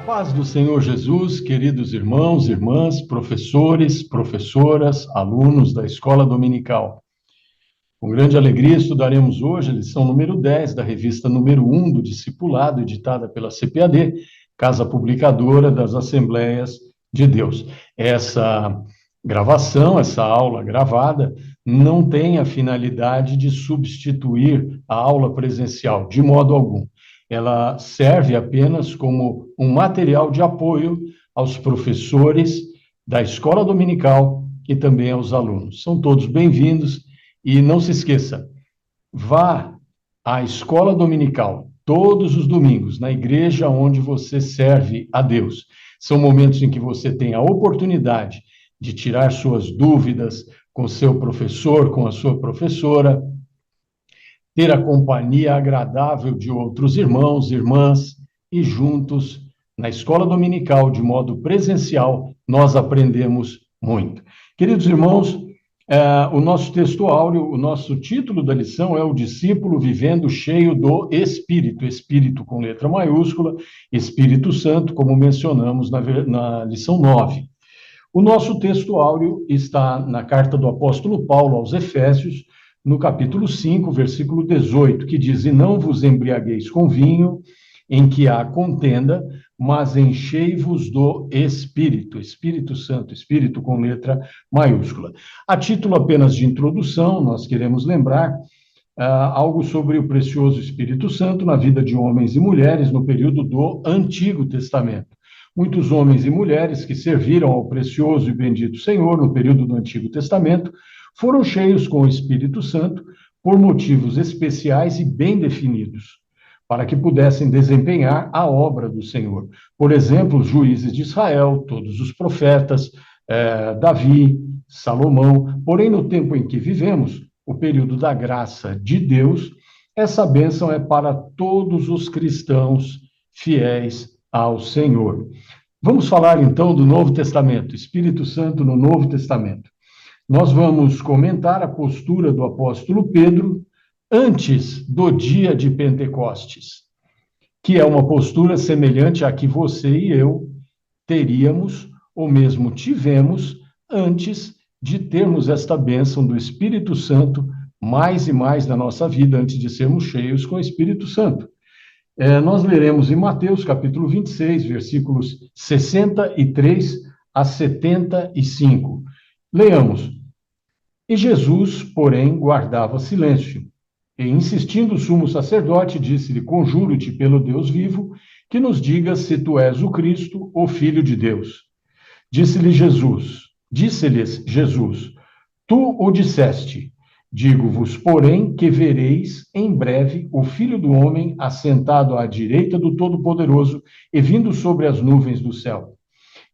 Paz do Senhor Jesus, queridos irmãos, irmãs, professores, professoras, alunos da Escola Dominical. Com grande alegria estudaremos hoje a lição número 10 da revista número 1 do Discipulado, editada pela CPAD, Casa Publicadora das Assembleias de Deus. Essa gravação, essa aula gravada, não tem a finalidade de substituir a aula presencial, de modo algum. Ela serve apenas como um material de apoio aos professores da Escola Dominical e também aos alunos. São todos bem-vindos e não se esqueça, vá à Escola Dominical todos os domingos, na igreja onde você serve a Deus. São momentos em que você tem a oportunidade de tirar suas dúvidas com seu professor, com a sua professora, ter a companhia agradável de outros irmãos, irmãs, e juntos, na escola dominical, de modo presencial, nós aprendemos muito. Queridos irmãos, o nosso texto áureo, o nosso título da lição é O Discípulo Vivendo Cheio do Espírito, Espírito com letra maiúscula, Espírito Santo, como mencionamos na lição 9. O nosso texto áureo está na carta do apóstolo Paulo aos Efésios, no capítulo 5, versículo 18, que diz: E não vos embriagueis com vinho, em que há contenda, mas enchei-vos do Espírito, Espírito Santo, Espírito com letra maiúscula. A título apenas de introdução, nós queremos lembrar algo sobre o precioso Espírito Santo na vida de homens e mulheres no período do Antigo Testamento. Muitos homens e mulheres que serviram ao precioso e bendito Senhor no período do Antigo Testamento foram cheios com o Espírito Santo por motivos especiais e bem definidos, para que pudessem desempenhar a obra do Senhor. Por exemplo, os juízes de Israel, todos os profetas, Davi, Salomão. Porém, no tempo em que vivemos, o período da graça de Deus, essa bênção é para todos os cristãos fiéis ao Senhor. Vamos falar então do Novo Testamento, Espírito Santo no Novo Testamento. Nós vamos comentar a postura do apóstolo Pedro antes do dia de Pentecostes, que é uma postura semelhante à que você e eu teríamos, ou mesmo tivemos, antes de termos esta bênção do Espírito Santo mais e mais na nossa vida, antes de sermos cheios com o Espírito Santo. Nós leremos em Mateus, capítulo 26, versículos 63 a 75. Leamos. E Jesus, porém, guardava silêncio. E, insistindo o sumo sacerdote, disse-lhe: Conjuro-te pelo Deus vivo, que nos digas se tu és o Cristo, o Filho de Deus. Disse-lhes Jesus: Tu o disseste. Digo-vos, porém, que vereis em breve o Filho do Homem assentado à direita do Todo-Poderoso e vindo sobre as nuvens do céu.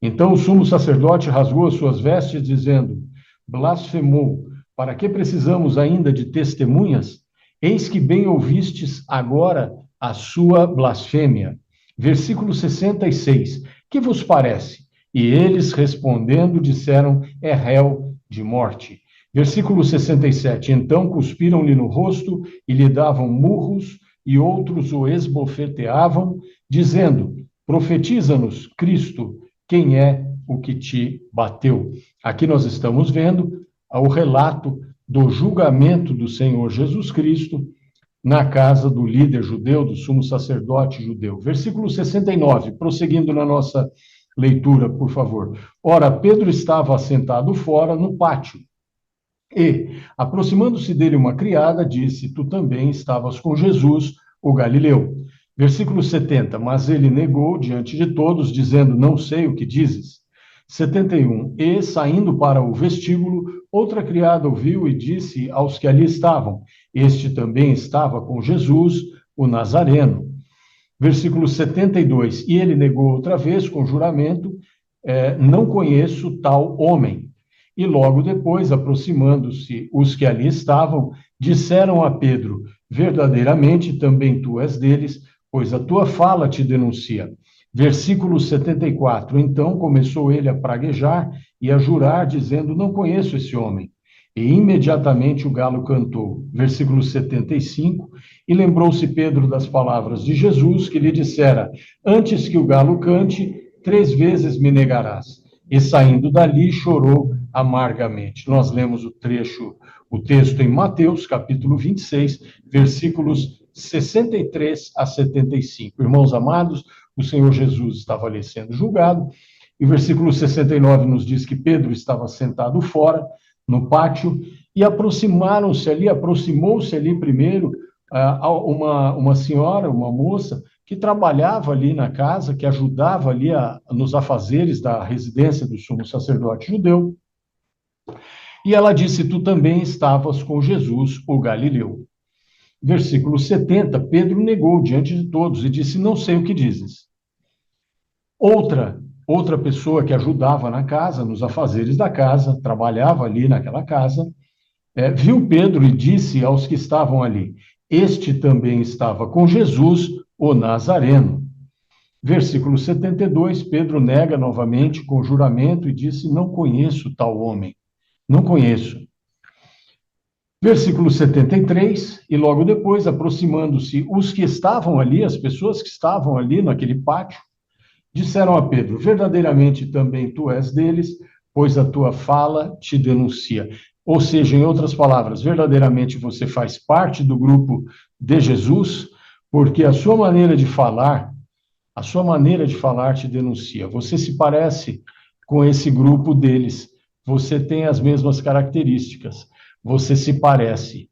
Então o sumo sacerdote rasgou as suas vestes, dizendo: Blasfemou, para que precisamos ainda de testemunhas? Eis que bem ouvistes agora a sua blasfêmia. Versículo 66. Que vos parece? E eles, respondendo, disseram: É réu de morte. Versículo 67. Então cuspiram-lhe no rosto e lhe davam murros, e outros o esbofeteavam, dizendo: Profetiza-nos, Cristo, quem é o que te bateu? Aqui nós estamos vendo o relato do julgamento do Senhor Jesus Cristo na casa do líder judeu, do sumo sacerdote judeu. Versículo 69, prosseguindo na nossa leitura, por favor. Ora, Pedro estava assentado fora no pátio, e, aproximando-se dele uma criada, disse: Tu também estavas com Jesus, o Galileu. Versículo 70, mas ele negou diante de todos, dizendo: Não sei o que dizes. 71, e, saindo para o vestíbulo, outra criada ouviu e disse aos que ali estavam: Este também estava com Jesus, o Nazareno. Versículo 72, e ele negou outra vez com juramento: Não conheço tal homem. E logo depois, aproximando-se os que ali estavam, disseram a Pedro: Verdadeiramente também tu és deles, pois a tua fala te denuncia. Versículo 74, então começou ele a praguejar e a jurar, dizendo: Não conheço esse homem. E imediatamente o galo cantou. Versículo 75. E lembrou-se Pedro das palavras de Jesus, que lhe dissera: Antes que o galo cante, 3 vezes me negarás. E saindo dali, chorou amargamente. Nós lemos o texto em Mateus, capítulo 26, versículos 63 a 75. Irmãos amados, o Senhor Jesus estava ali sendo julgado. E o versículo 69 nos diz que Pedro estava sentado fora, no pátio, e aproximou-se ali primeiro uma senhora, uma moça, que trabalhava ali na casa, que ajudava ali nos afazeres da residência do sumo sacerdote judeu. E ela disse: Tu também estavas com Jesus, o Galileu. Versículo 70, Pedro negou diante de todos e disse: Não sei o que dizes. Outra pessoa que ajudava na casa, nos afazeres da casa, trabalhava ali naquela casa, viu Pedro e disse aos que estavam ali: Este também estava com Jesus, o Nazareno. Versículo 72, Pedro nega novamente com juramento e disse: Não conheço tal homem, não conheço. Versículo 73, e logo depois, aproximando-se os que estavam ali, as pessoas que estavam ali naquele pátio, disseram a Pedro: Verdadeiramente também tu és deles, pois a tua fala te denuncia. Ou seja, em outras palavras, verdadeiramente você faz parte do grupo de Jesus, porque a sua maneira de falar te denuncia. Você se parece com esse grupo deles. Você tem as mesmas características. Você se parece.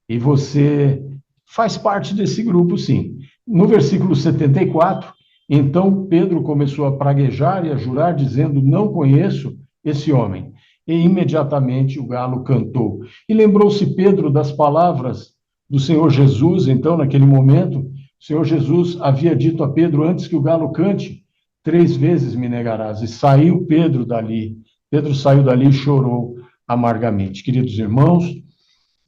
E você faz parte desse grupo, sim. No versículo 74, então Pedro começou a praguejar e a jurar, dizendo: Não conheço esse homem. E imediatamente o galo cantou. E lembrou-se Pedro das palavras do Senhor Jesus, então, naquele momento, o Senhor Jesus havia dito a Pedro: Antes que o galo cante, 3 vezes me negarás. E saiu Pedro dali. Pedro saiu dali e chorou amargamente. Queridos irmãos,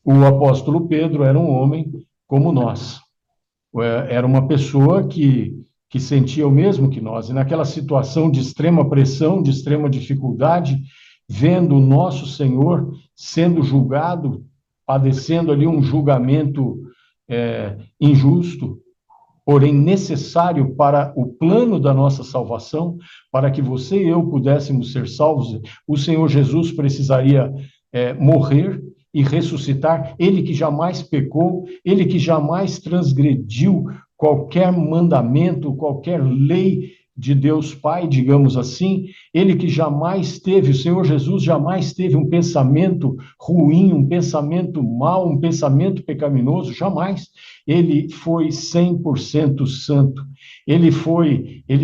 o apóstolo Pedro era um homem como nós. Era uma pessoa que sentia o mesmo que nós. E naquela situação de extrema pressão, de extrema dificuldade, vendo o nosso Senhor sendo julgado, padecendo ali um julgamento injusto, porém necessário para o plano da nossa salvação, para que você e eu pudéssemos ser salvos, o Senhor Jesus precisaria morrer e ressuscitar, ele que jamais pecou, ele que jamais transgrediu qualquer mandamento, qualquer lei de Deus Pai, digamos assim, ele que jamais teve, o Senhor Jesus jamais teve um pensamento ruim, um pensamento mau, um pensamento pecaminoso, jamais. Ele foi 100% santo. Ele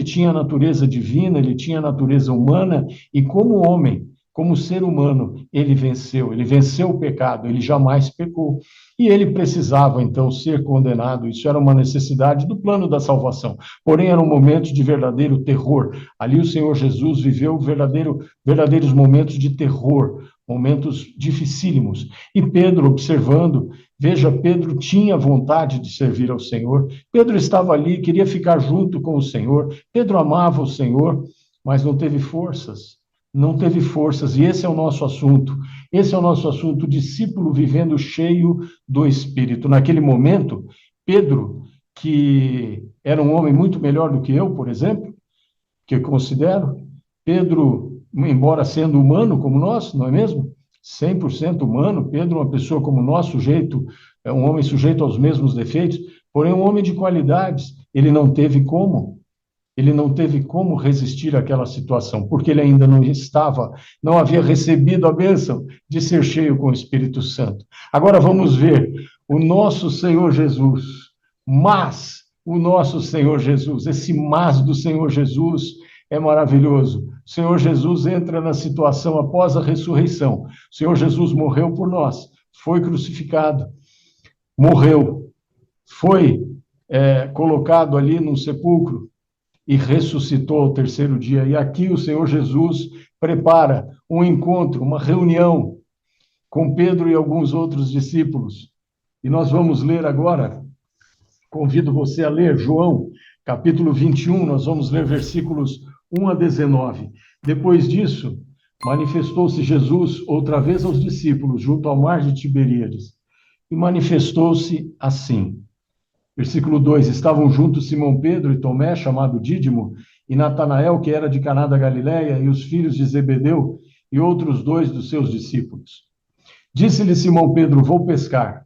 tinha a natureza divina, ele tinha a natureza humana, e como homem, como ser humano, ele venceu o pecado, ele jamais pecou. E ele precisava, então, ser condenado. Isso era uma necessidade do plano da salvação. Porém, era um momento de verdadeiro terror. Ali o Senhor Jesus viveu verdadeiros momentos de terror, momentos dificílimos. E Pedro, observando, veja, Pedro tinha vontade de servir ao Senhor. Pedro estava ali, queria ficar junto com o Senhor. Pedro amava o Senhor, mas não teve forças. Não teve forças, e esse é o nosso assunto. Esse é o nosso assunto, discípulo vivendo cheio do Espírito. Naquele momento, Pedro, que era um homem muito melhor do que eu, por exemplo, que eu considero, Pedro, embora sendo humano como nós, não é mesmo? 100% humano, Pedro, uma pessoa como nós, um homem sujeito aos mesmos defeitos, porém um homem de qualidades, ele não teve como resistir àquela situação, porque ele ainda não havia recebido a bênção de ser cheio com o Espírito Santo. Agora vamos ver o nosso Senhor Jesus, o nosso Senhor Jesus, esse mas do Senhor Jesus é maravilhoso. O Senhor Jesus entra na situação após a ressurreição. O Senhor Jesus morreu por nós, foi crucificado, morreu, foi colocado ali num sepulcro, e ressuscitou ao terceiro dia. E aqui o Senhor Jesus prepara um encontro, uma reunião com Pedro e alguns outros discípulos. E nós vamos ler agora, convido você a ler João, capítulo 21, nós vamos ler versículos 1 a 19. Depois disso, Manifestou-se Jesus outra vez aos discípulos junto ao mar de Tiberíades e manifestou-se assim. Versículo 2: Estavam juntos Simão Pedro e Tomé, chamado Dídimo, e Natanael, que era de Caná da Galileia, e os filhos de Zebedeu, e outros 2 dos seus discípulos. Disse-lhe Simão Pedro: Vou pescar.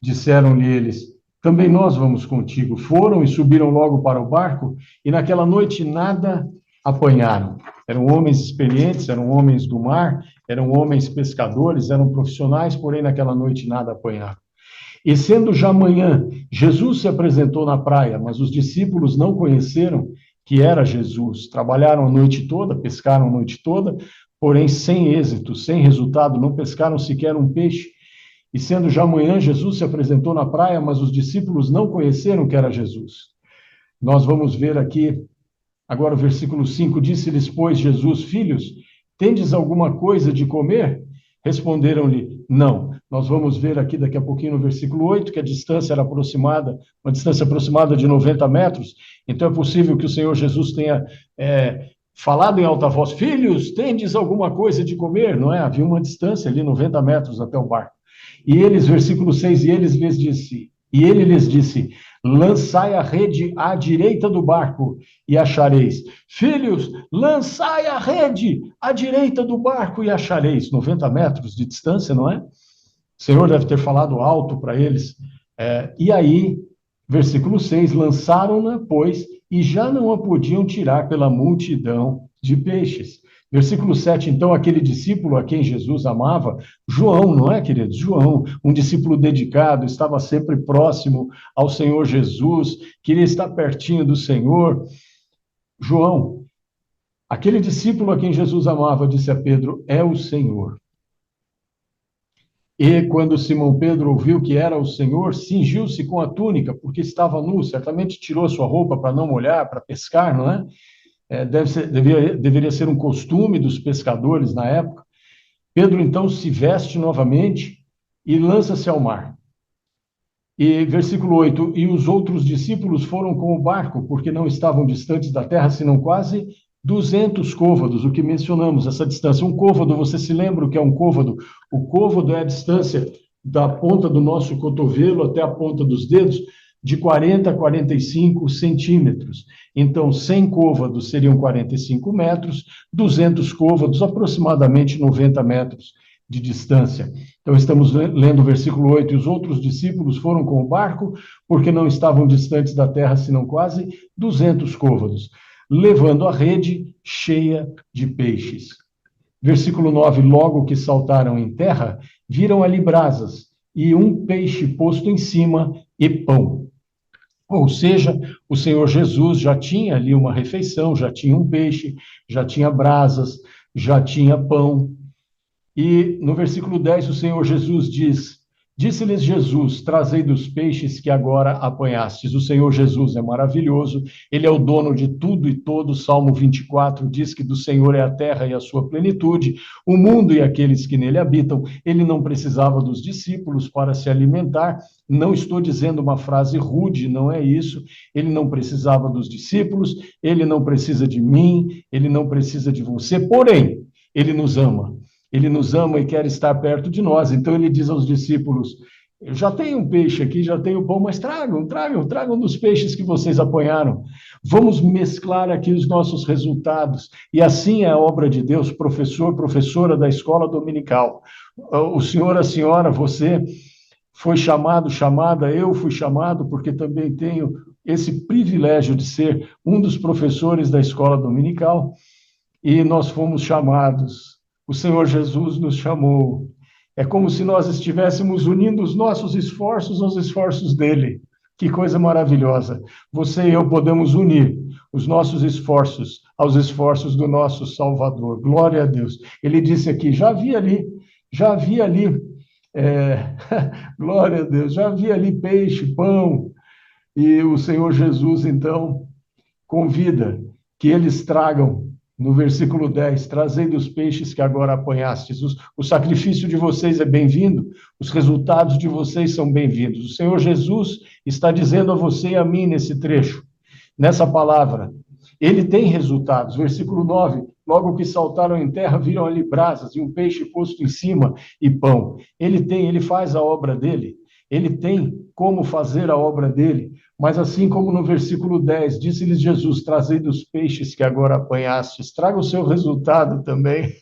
Disseram-lhe eles: Também nós vamos contigo. Foram e subiram logo para o barco, e naquela noite nada apanharam. Eram homens experientes, eram homens do mar, eram homens pescadores, eram profissionais, porém naquela noite nada apanharam. E sendo já manhã, Jesus se apresentou na praia, mas os discípulos não conheceram que era Jesus. Trabalharam a noite toda, pescaram a noite toda, porém sem êxito, sem resultado, não pescaram sequer um peixe. E sendo já manhã, Jesus se apresentou na praia, mas os discípulos não conheceram que era Jesus. Nós vamos ver aqui, agora o versículo 5, disse-lhes, pois, Jesus: Filhos, tendes alguma coisa de comer? Responderam-lhe, não. Nós vamos ver aqui daqui a pouquinho no versículo 8, que a distância era aproximada, uma distância aproximada de 90 metros, então é possível que o Senhor Jesus tenha falado em alta voz, filhos, tendes alguma coisa de comer? Não é? Havia uma distância ali, 90 metros até o barco. E eles, versículo 6, e ele lhes disse, lançai a rede à direita do barco e achareis. Filhos, lançai a rede à direita do barco e achareis. 90 metros de distância, não é? O Senhor deve ter falado alto para eles. E aí, versículo 6, lançaram-na, pois, e já não a podiam tirar pela multidão de peixes. Versículo 7, então, aquele discípulo a quem Jesus amava, João, não é, queridos? João, um discípulo dedicado, estava sempre próximo ao Senhor Jesus, queria estar pertinho do Senhor. João, aquele discípulo a quem Jesus amava, disse a Pedro, é o Senhor. E quando Simão Pedro ouviu que era o Senhor, cingiu-se com a túnica, porque estava nu, certamente tirou a sua roupa para não molhar, para pescar, não é? Deveria ser um costume dos pescadores na época. Pedro, então, se veste novamente e lança-se ao mar. E versículo 8, e os outros discípulos foram com o barco, porque não estavam distantes da terra, senão quase 200 côvados, o que mencionamos, essa distância. Um côvado, você se lembra o que é um côvado? O côvado é a distância da ponta do nosso cotovelo até a ponta dos dedos, de 40 a 45 centímetros. Então, 100 côvados seriam 45 metros, 200 côvados, aproximadamente 90 metros de distância. Então, estamos lendo o versículo 8, e os outros discípulos foram com o barco, porque não estavam distantes da terra, senão quase 200 côvados, levando a rede cheia de peixes. Versículo 9, logo que saltaram em terra, viram ali brasas, e um peixe posto em cima, e pão. Ou seja, o Senhor Jesus já tinha ali uma refeição, já tinha um peixe, já tinha brasas, já tinha pão. E no versículo 10, o Senhor Jesus diz, disse-lhes Jesus, trazei dos peixes que agora apanhastes. O Senhor Jesus é maravilhoso, Ele é o dono de tudo e todo. Salmo 24 diz que do Senhor é a terra e a sua plenitude, o mundo e aqueles que nele habitam. Ele não precisava dos discípulos para se alimentar. Não estou dizendo uma frase rude, não é isso. Ele não precisava dos discípulos, Ele não precisa de mim, Ele não precisa de você, porém, Ele nos ama. Ele nos ama e quer estar perto de nós. Então ele diz aos discípulos, eu já tenho um peixe aqui, já tenho pão, mas tragam dos peixes que vocês apanharam. Vamos mesclar aqui os nossos resultados. E assim é a obra de Deus, professor, professora da escola dominical. O senhor, a senhora, você foi chamado, chamada, eu fui chamado, porque também tenho esse privilégio de ser um dos professores da escola dominical, e nós fomos chamados. O Senhor Jesus nos chamou. É como se nós estivéssemos unindo os nossos esforços aos esforços dele. Que coisa maravilhosa. Você e eu podemos unir os nossos esforços aos esforços do nosso Salvador. Glória a Deus. Ele disse aqui, já havia ali, glória a Deus, já havia ali peixe, pão, e o Senhor Jesus, então, convida que eles tragam. No versículo 10, trazei dos peixes que agora apanhastes. O sacrifício de vocês é bem-vindo, os resultados de vocês são bem-vindos. O Senhor Jesus está dizendo a você e a mim nesse trecho, nessa palavra. Ele tem resultados. Versículo 9, Logo que saltaram em terra, viram ali brasas e um peixe posto em cima e pão. Ele faz a obra dele, ele tem como fazer a obra dele, mas assim como no versículo 10, disse-lhes Jesus, trazei dos peixes que agora apanhastes, traga o seu resultado também,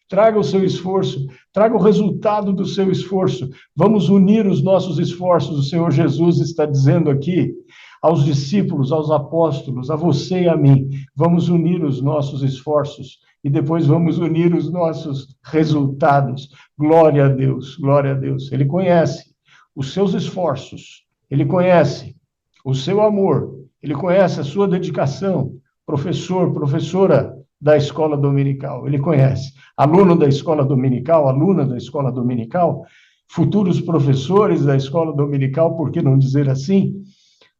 traga o seu esforço, traga o resultado do seu esforço, vamos unir os nossos esforços, o Senhor Jesus está dizendo aqui, aos discípulos, aos apóstolos, a você e a mim, vamos unir os nossos esforços e depois vamos unir os nossos resultados. Glória a Deus, glória a Deus. Ele conhece os seus esforços, ele conhece o seu amor, ele conhece a sua dedicação, professor, professora da escola dominical, ele conhece. Aluno da escola dominical, aluna da escola dominical, futuros professores da escola dominical, por que não dizer assim?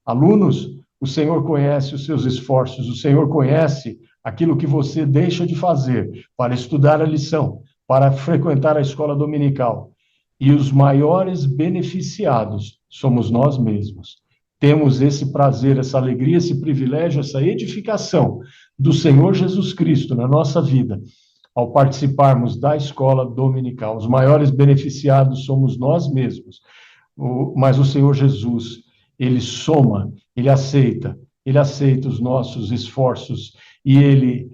Alunos, o Senhor conhece os seus esforços, o Senhor conhece aquilo que você deixa de fazer para estudar a lição, para frequentar a escola dominical. E os maiores beneficiados somos nós mesmos. Temos esse prazer, essa alegria, esse privilégio, essa edificação do Senhor Jesus Cristo na nossa vida, ao participarmos da escola dominical. Os maiores beneficiados somos nós mesmos, mas o Senhor Jesus, ele soma, ele aceita os nossos esforços e ele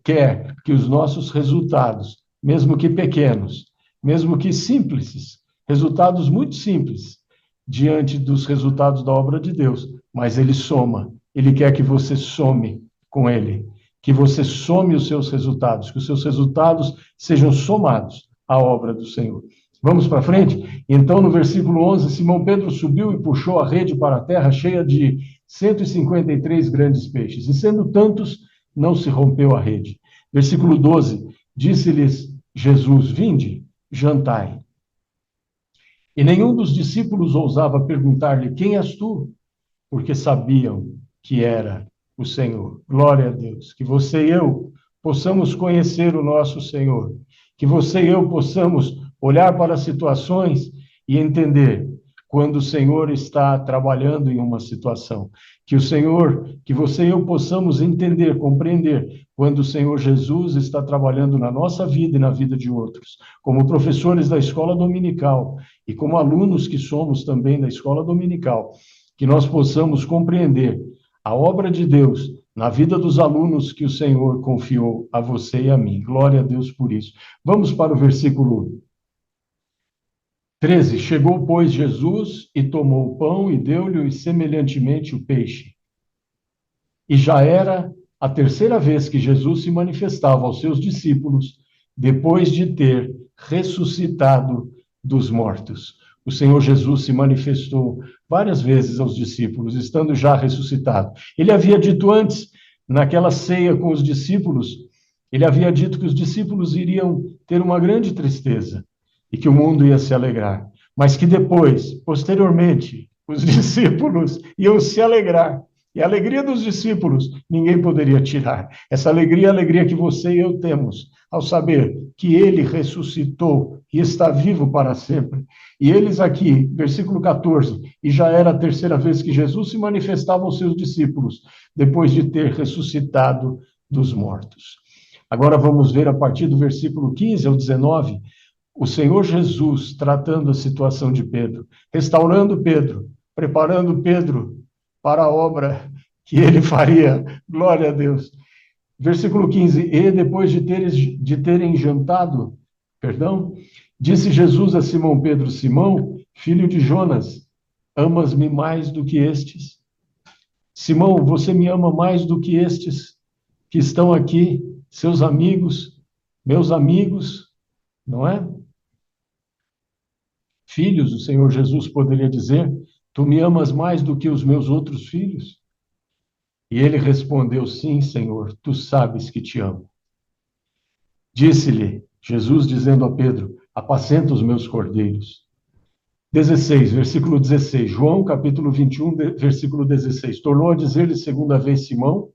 quer que os nossos resultados, mesmo que pequenos, mesmo que simples, resultados muito simples, diante dos resultados da obra de Deus, mas ele soma, ele quer que você some com ele, que você some os seus resultados, que os seus resultados sejam somados à obra do Senhor. Vamos para frente? Então, no versículo 11, Simão Pedro subiu e puxou a rede para a terra, cheia de 153 grandes peixes. E sendo tantos, não se rompeu a rede. Versículo 12, disse-lhes Jesus, vinde, jantai. E nenhum dos discípulos ousava perguntar-lhe, quem és tu? Porque sabiam que era o Senhor. Glória a Deus. Que você e eu possamos conhecer o nosso Senhor. Que você e eu possamos olhar para as situações e entender quando o Senhor está trabalhando em uma situação. Que você e eu possamos entender, compreender quando o Senhor Jesus está trabalhando na nossa vida e na vida de outros. Como professores da escola dominical e como alunos que somos também da escola dominical, que nós possamos compreender a obra de Deus na vida dos alunos que o Senhor confiou a você e a mim. Glória a Deus por isso. Vamos para o versículo 13. Chegou, pois, Jesus e tomou o pão e deu-lhe e semelhantemente o peixe. E já era a terceira vez que Jesus se manifestava aos seus discípulos, depois de ter ressuscitado dos mortos. O Senhor Jesus se manifestou várias vezes aos discípulos, estando já ressuscitado. Ele havia dito antes, naquela ceia com os discípulos, ele havia dito que os discípulos iriam ter uma grande tristeza e que o mundo ia se alegrar, mas que depois, posteriormente, os discípulos iam se alegrar. E a alegria dos discípulos ninguém poderia tirar. Essa alegria é a alegria que você e eu temos, ao saber que ele ressuscitou e está vivo para sempre. E eles aqui, versículo 14, e já era a terceira vez que Jesus se manifestava aos seus discípulos, depois de ter ressuscitado dos mortos. Agora vamos ver a partir do versículo 15 ao 19, o Senhor Jesus tratando a situação de Pedro, restaurando Pedro, preparando Pedro para a obra que ele faria. Glória a Deus. Versículo 15, e depois de terem jantado, disse Jesus a Simão Pedro, Simão, filho de Jonas, amas-me mais do que estes? Simão, você me ama mais do que estes que estão aqui, seus amigos, meus amigos, não é? Filhos, o Senhor Jesus poderia dizer, tu me amas mais do que os meus outros filhos? E ele respondeu, sim, Senhor, tu sabes que te amo. Disse-lhe, Jesus dizendo a Pedro, apacenta os meus cordeiros. 16, versículo 16, João capítulo 21, versículo 16, tornou a dizer-lhe segunda vez, Simão,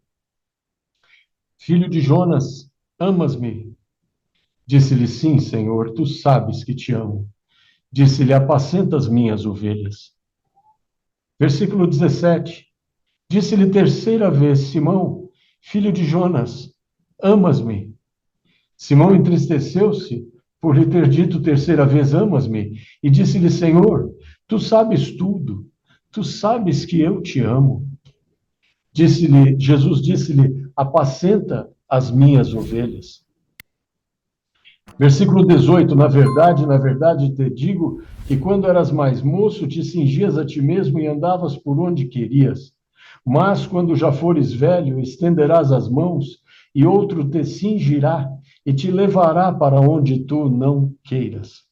filho de Jonas, amas-me? Disse-lhe, sim, Senhor, tu sabes que te amo. Disse-lhe, apacenta as minhas ovelhas. Versículo 17, disse-lhe terceira vez, Simão, filho de Jonas, Amas-me? Simão entristeceu-se por lhe ter dito terceira vez, amas-me? E disse-lhe, Senhor, tu sabes tudo, tu sabes que eu te amo. Jesus disse-lhe, apacenta as minhas ovelhas. Versículo 18, na verdade te digo que quando eras mais moço, te cingias a ti mesmo e andavas por onde querias. Mas quando já fores velho, estenderás as mãos e outro te cingirá e te levará para onde tu não queiras.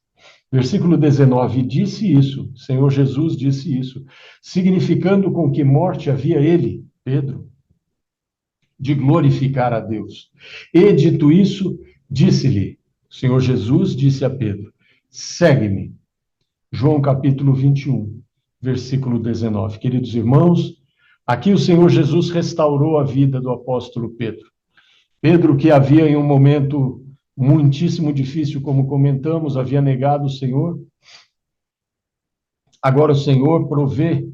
Versículo 19, disse isso, Senhor Jesus disse isso, significando com que morte havia ele, Pedro, de glorificar a Deus. E dito isso, disse-lhe, Senhor Jesus disse a Pedro, segue-me. João capítulo 21, versículo 19. Queridos irmãos, aqui o Senhor Jesus restaurou a vida do apóstolo Pedro. Pedro, que havia em um momento muitíssimo difícil, como comentamos, havia negado o Senhor. Agora o Senhor provê,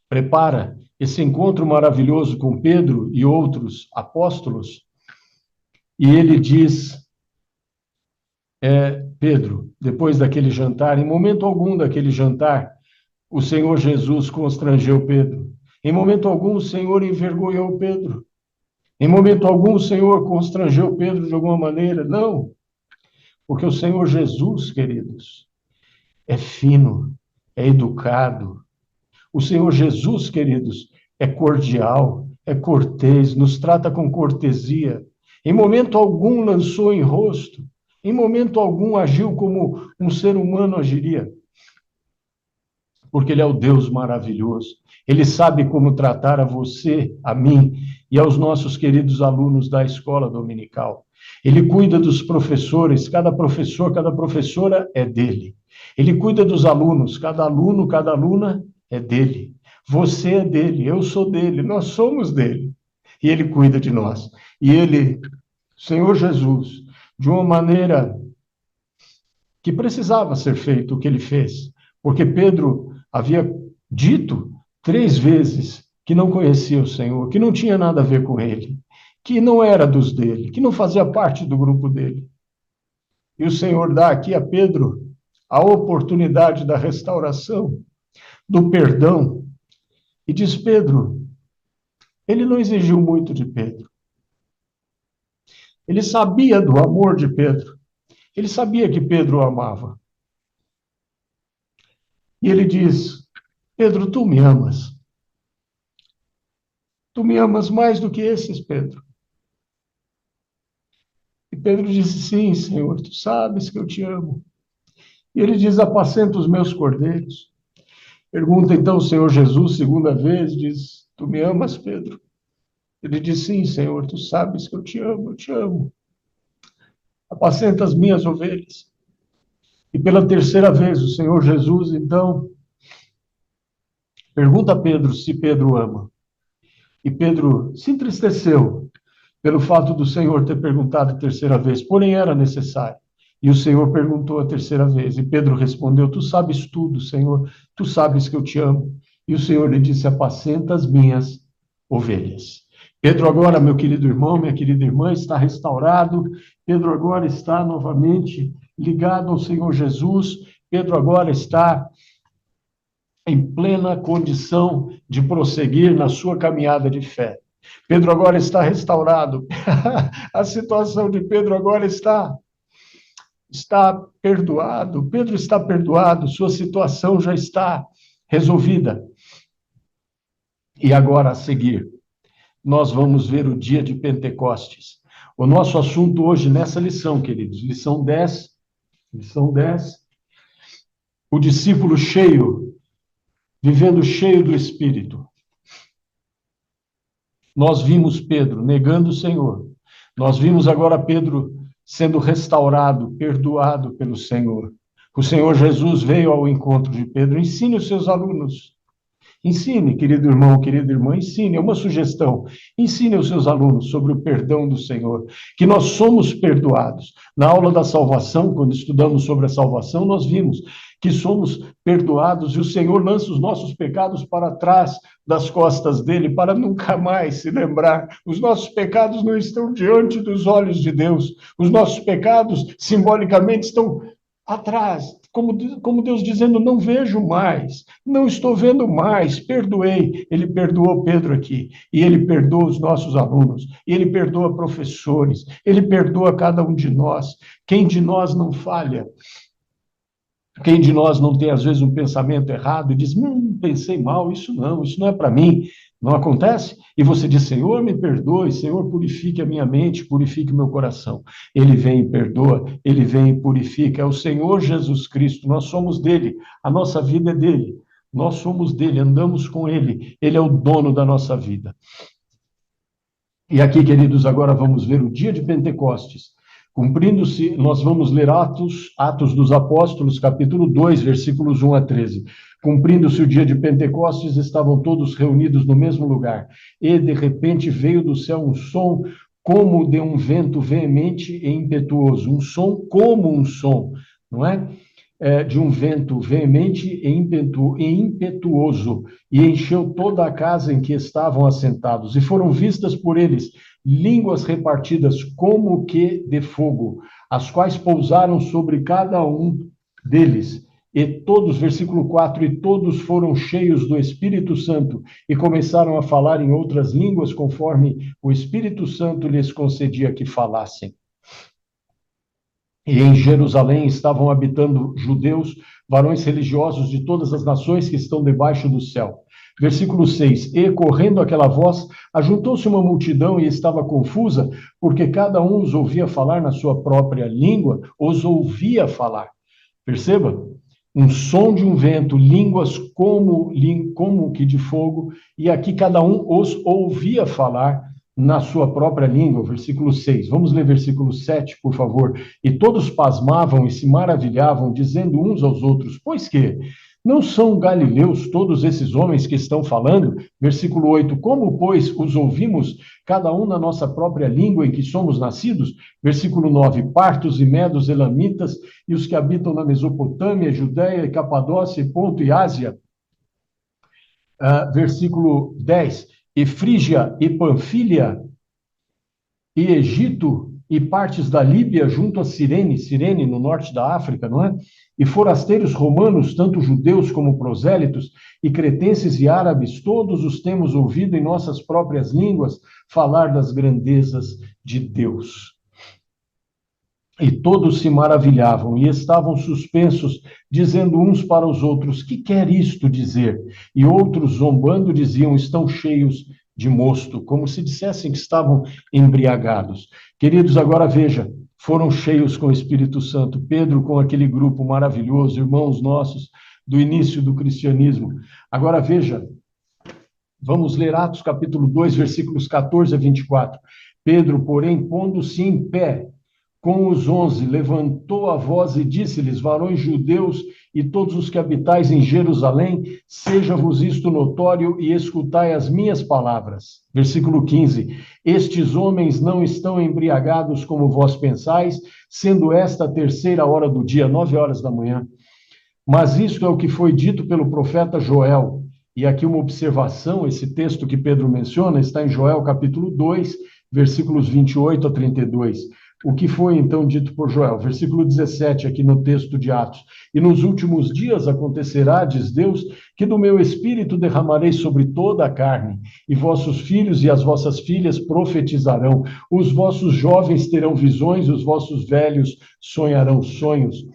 prepara esse encontro maravilhoso com Pedro e outros apóstolos. E ele diz, Pedro, depois daquele jantar, em momento algum daquele jantar, o Senhor Jesus constrangeu Pedro. Em momento algum, o Senhor envergonhou Pedro. Em momento algum, o Senhor constrangeu Pedro de alguma maneira. Não, porque o Senhor Jesus, queridos, é fino, é educado. O Senhor Jesus, queridos, é cordial, é cortês, nos trata com cortesia. Em momento algum lançou em rosto. Em momento algum agiu como um ser humano agiria. Porque Ele é o Deus maravilhoso. Ele sabe como tratar a você, a mim e aos nossos queridos alunos da escola dominical. Ele cuida dos professores, cada professor, cada professora é dele. Ele cuida dos alunos, cada aluno, cada aluna é dele. Você é dele, eu sou dele, nós somos dele. E ele cuida de nós. E ele, Senhor Jesus, de uma maneira que precisava ser feito o que ele fez, porque Pedro havia dito 3 vezes que não conhecia o Senhor, que não tinha nada a ver com ele, que não era dos dele, que não fazia parte do grupo dele. E o Senhor dá aqui a Pedro a oportunidade da restauração, do perdão, e diz, Pedro, ele não exigiu muito de Pedro. Ele sabia do amor de Pedro. Ele sabia que Pedro o amava. E ele diz, Pedro, tu me amas. Tu me amas mais do que esses, Pedro. E Pedro disse, sim, Senhor, tu sabes que eu te amo. E ele diz, apacenta os meus cordeiros. Pergunta então o Senhor Jesus, segunda vez, diz, tu me amas, Pedro? Ele diz, sim, Senhor, tu sabes que eu te amo, eu te amo. Apacenta as minhas ovelhas. E pela terceira vez, o Senhor Jesus, então, pergunta a Pedro se Pedro ama. E Pedro se entristeceu pelo fato do Senhor ter perguntado a terceira vez, porém era necessário. E o Senhor perguntou a terceira vez, e Pedro respondeu, tu sabes tudo, Senhor, tu sabes que eu te amo. E o Senhor lhe disse, apacenta as minhas ovelhas. Pedro agora, meu querido irmão, minha querida irmã, está restaurado. Pedro agora está novamente ligado ao Senhor Jesus. Pedro agora está em plena condição de prosseguir na sua caminhada de fé. Pedro agora está restaurado. A situação de Pedro agora está perdoado. Pedro está perdoado, sua situação já está resolvida. E agora a seguir, nós vamos ver o dia de Pentecostes. O nosso assunto hoje nessa lição, queridos, lição 10, o discípulo cheio, vivendo cheio do Espírito. Nós vimos Pedro negando o Senhor. Nós vimos agora Pedro sendo restaurado, perdoado pelo Senhor. O Senhor Jesus veio ao encontro de Pedro. Ensine os seus alunos. Ensine, querido irmão, querida irmã, ensine, é uma sugestão. Ensine aos seus alunos sobre o perdão do Senhor, que nós somos perdoados. Na aula da salvação, quando estudamos sobre a salvação, nós vimos que somos perdoados e o Senhor lança os nossos pecados para trás das costas dele, para nunca mais se lembrar. Os nossos pecados não estão diante dos olhos de Deus. Os nossos pecados, simbolicamente, estão atrás, como Deus dizendo, não vejo mais, não estou vendo mais, perdoei. Ele perdoou Pedro aqui, e ele perdoa os nossos alunos, e ele perdoa professores, ele perdoa cada um de nós. Quem de nós não falha? Quem de nós não tem, às vezes, um pensamento errado e diz, pensei mal, isso não é para mim. Não acontece? E você diz, Senhor, me perdoe, Senhor, purifique a minha mente, purifique o meu coração. Ele vem e perdoa, ele vem e purifica. É o Senhor Jesus Cristo, nós somos dele, a nossa vida é dele. Nós somos dele, andamos com ele, ele é o dono da nossa vida. E aqui, queridos, agora vamos ver o dia de Pentecostes. Cumprindo-se, nós vamos ler Atos dos Apóstolos, capítulo 2, versículos 1 a 13. Cumprindo-se o dia de Pentecostes, estavam todos reunidos no mesmo lugar. E, de repente, veio do céu um som como de um vento veemente e impetuoso. Um som como um som, não é? De um vento veemente e impetuoso, e encheu toda a casa em que estavam assentados. E foram vistas por eles línguas repartidas como que de fogo, as quais pousaram sobre cada um deles. E todos, versículo 4, e todos foram cheios do Espírito Santo e começaram a falar em outras línguas, conforme o Espírito Santo lhes concedia que falassem. E em Jerusalém estavam habitando judeus, varões religiosos de todas as nações que estão debaixo do céu. Versículo 6, e correndo aquela voz, ajuntou-se uma multidão e estava confusa, porque cada um os ouvia falar na sua própria língua, os ouvia falar. Perceba? Um som de um vento, línguas como que de fogo, e aqui cada um os ouvia falar na sua própria língua, versículo 6. Vamos ler versículo 7, por favor. E todos pasmavam e se maravilhavam, dizendo uns aos outros, pois que não são galileus todos esses homens que estão falando? Versículo 8, como, pois, os ouvimos, cada um na nossa própria língua em que somos nascidos? Versículo 9, partos e medos, elamitas, e os que habitam na Mesopotâmia, Judéia, Capadócia, Ponto e Ásia. Versículo 10, e Frígia e Panfília, e Egito, e partes da Líbia junto a Cirene no norte da África, não é? E forasteiros romanos, tanto judeus como prosélitos, e cretenses e árabes, todos os temos ouvido em nossas próprias línguas falar das grandezas de Deus. E todos se maravilhavam e estavam suspensos, dizendo uns para os outros, que quer isto dizer? E outros, zombando, diziam, estão cheios de mosto, como se dissessem que estavam embriagados. Queridos, agora veja, foram cheios com o Espírito Santo. Pedro com aquele grupo maravilhoso, irmãos nossos, do início do cristianismo. Agora veja, vamos ler Atos capítulo 2, versículos 14 a 24. Pedro, porém, pondo-se em pé, com os 11, levantou a voz e disse-lhes, varões judeus e todos os que habitais em Jerusalém, seja-vos isto notório e escutai as minhas palavras. Versículo 15, estes homens não estão embriagados como vós pensais, sendo esta a terceira hora do dia, 9 horas da manhã. Mas isto é o que foi dito pelo profeta Joel. E aqui uma observação, esse texto que Pedro menciona está em Joel capítulo 2, versículos 28 a 32. O que foi então dito por Joel? Versículo 17, aqui no texto de Atos. E nos últimos dias acontecerá, diz Deus, que do meu espírito derramarei sobre toda a carne, e vossos filhos e as vossas filhas profetizarão, os vossos jovens terão visões, os vossos velhos sonharão sonhos.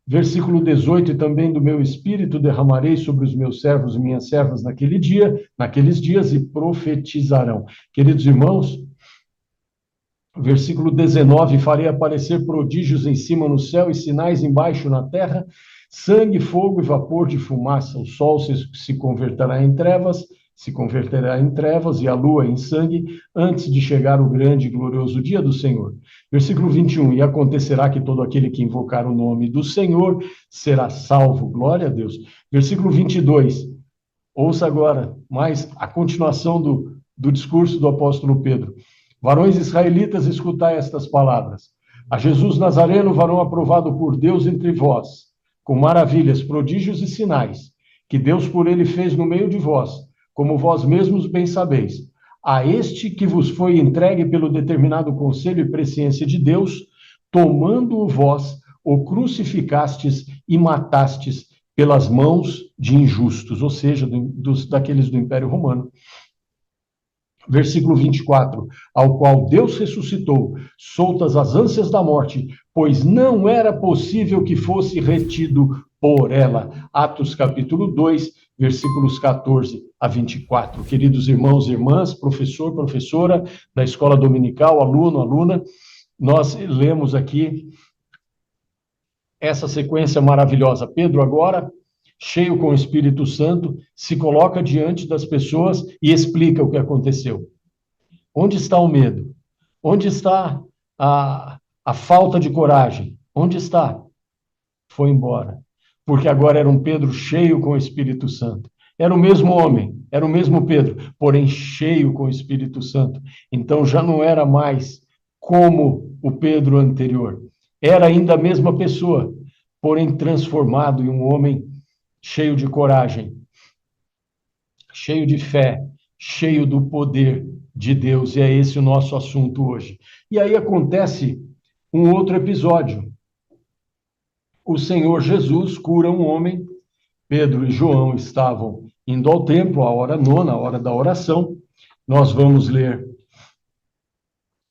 Versículo 18, e também do meu espírito derramarei sobre os meus servos e minhas servas naqueles dias, e profetizarão. Queridos irmãos, versículo 19, farei aparecer prodígios em cima no céu e sinais embaixo na terra, sangue, fogo e vapor de fumaça. O sol se converterá em trevas e a lua em sangue, antes de chegar o grande e glorioso dia do Senhor. Versículo 21, e acontecerá que todo aquele que invocar o nome do Senhor será salvo. Glória a Deus. Versículo 22, Ouça agora mais a continuação do discurso do apóstolo Pedro. Varões israelitas, escutai estas palavras. A Jesus Nazareno, varão aprovado por Deus entre vós, com maravilhas, prodígios e sinais, que Deus por ele fez no meio de vós, como vós mesmos bem sabeis. A este que vos foi entregue pelo determinado conselho e presciência de Deus, tomando-o vós, o crucificastes e matastes pelas mãos de injustos, ou seja, daqueles do Império Romano. Versículo 24, ao qual Deus ressuscitou, soltas as ânsias da morte, pois não era possível que fosse retido por ela. Atos capítulo 2, versículos 14 a 24. Queridos irmãos e irmãs, professor, professora da escola dominical, aluno, aluna, nós lemos aqui essa sequência maravilhosa. Pedro agora, cheio com o Espírito Santo, se coloca diante das pessoas e explica o que aconteceu. Onde está o medo? Onde está a falta de coragem? Onde está? Foi embora. Porque agora era um Pedro cheio com o Espírito Santo. Era o mesmo homem, era o mesmo Pedro, porém cheio com o Espírito Santo. Então já não era mais como o Pedro anterior. Era ainda a mesma pessoa, porém transformado em um homem cheio de coragem, cheio de fé, cheio do poder de Deus. E é esse o nosso assunto hoje. E aí acontece um outro episódio. O Senhor Jesus cura um homem. Pedro e João estavam indo ao templo, a hora nona, a hora da oração. Nós vamos ler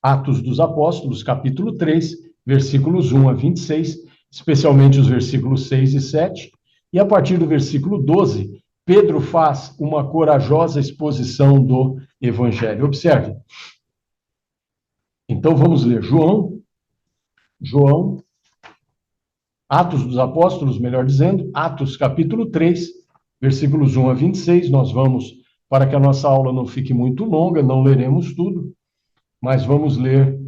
Atos dos Apóstolos, capítulo 3, versículos 1 a 26, especialmente os versículos 6 e 7. E a partir do versículo 12, Pedro faz uma corajosa exposição do Evangelho. Observe. Então vamos ler João, Atos dos Apóstolos, melhor dizendo, Atos capítulo 3, versículos 1 a 26. Nós vamos, para que a nossa aula não fique muito longa, não leremos tudo, mas vamos ler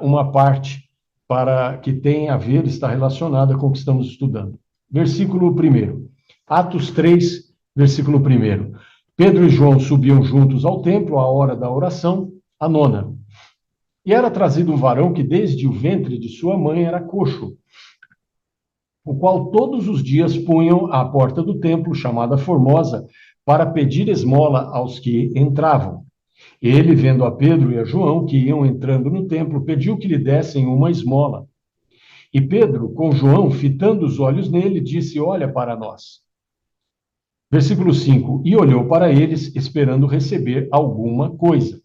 uma parte para que tenha a ver, está relacionada com o que estamos estudando. Versículo 1, Atos 3, versículo 1. Pedro e João subiam juntos ao templo à hora da oração, a nona. E era trazido um varão que desde o ventre de sua mãe era coxo, o qual todos os dias punham à porta do templo, chamada Formosa, para pedir esmola aos que entravam. Ele, vendo a Pedro e a João, que iam entrando no templo, pediu que lhe dessem uma esmola. E Pedro, com João, fitando os olhos nele, disse, olha para nós. Versículo 5, e olhou para eles, esperando receber alguma coisa.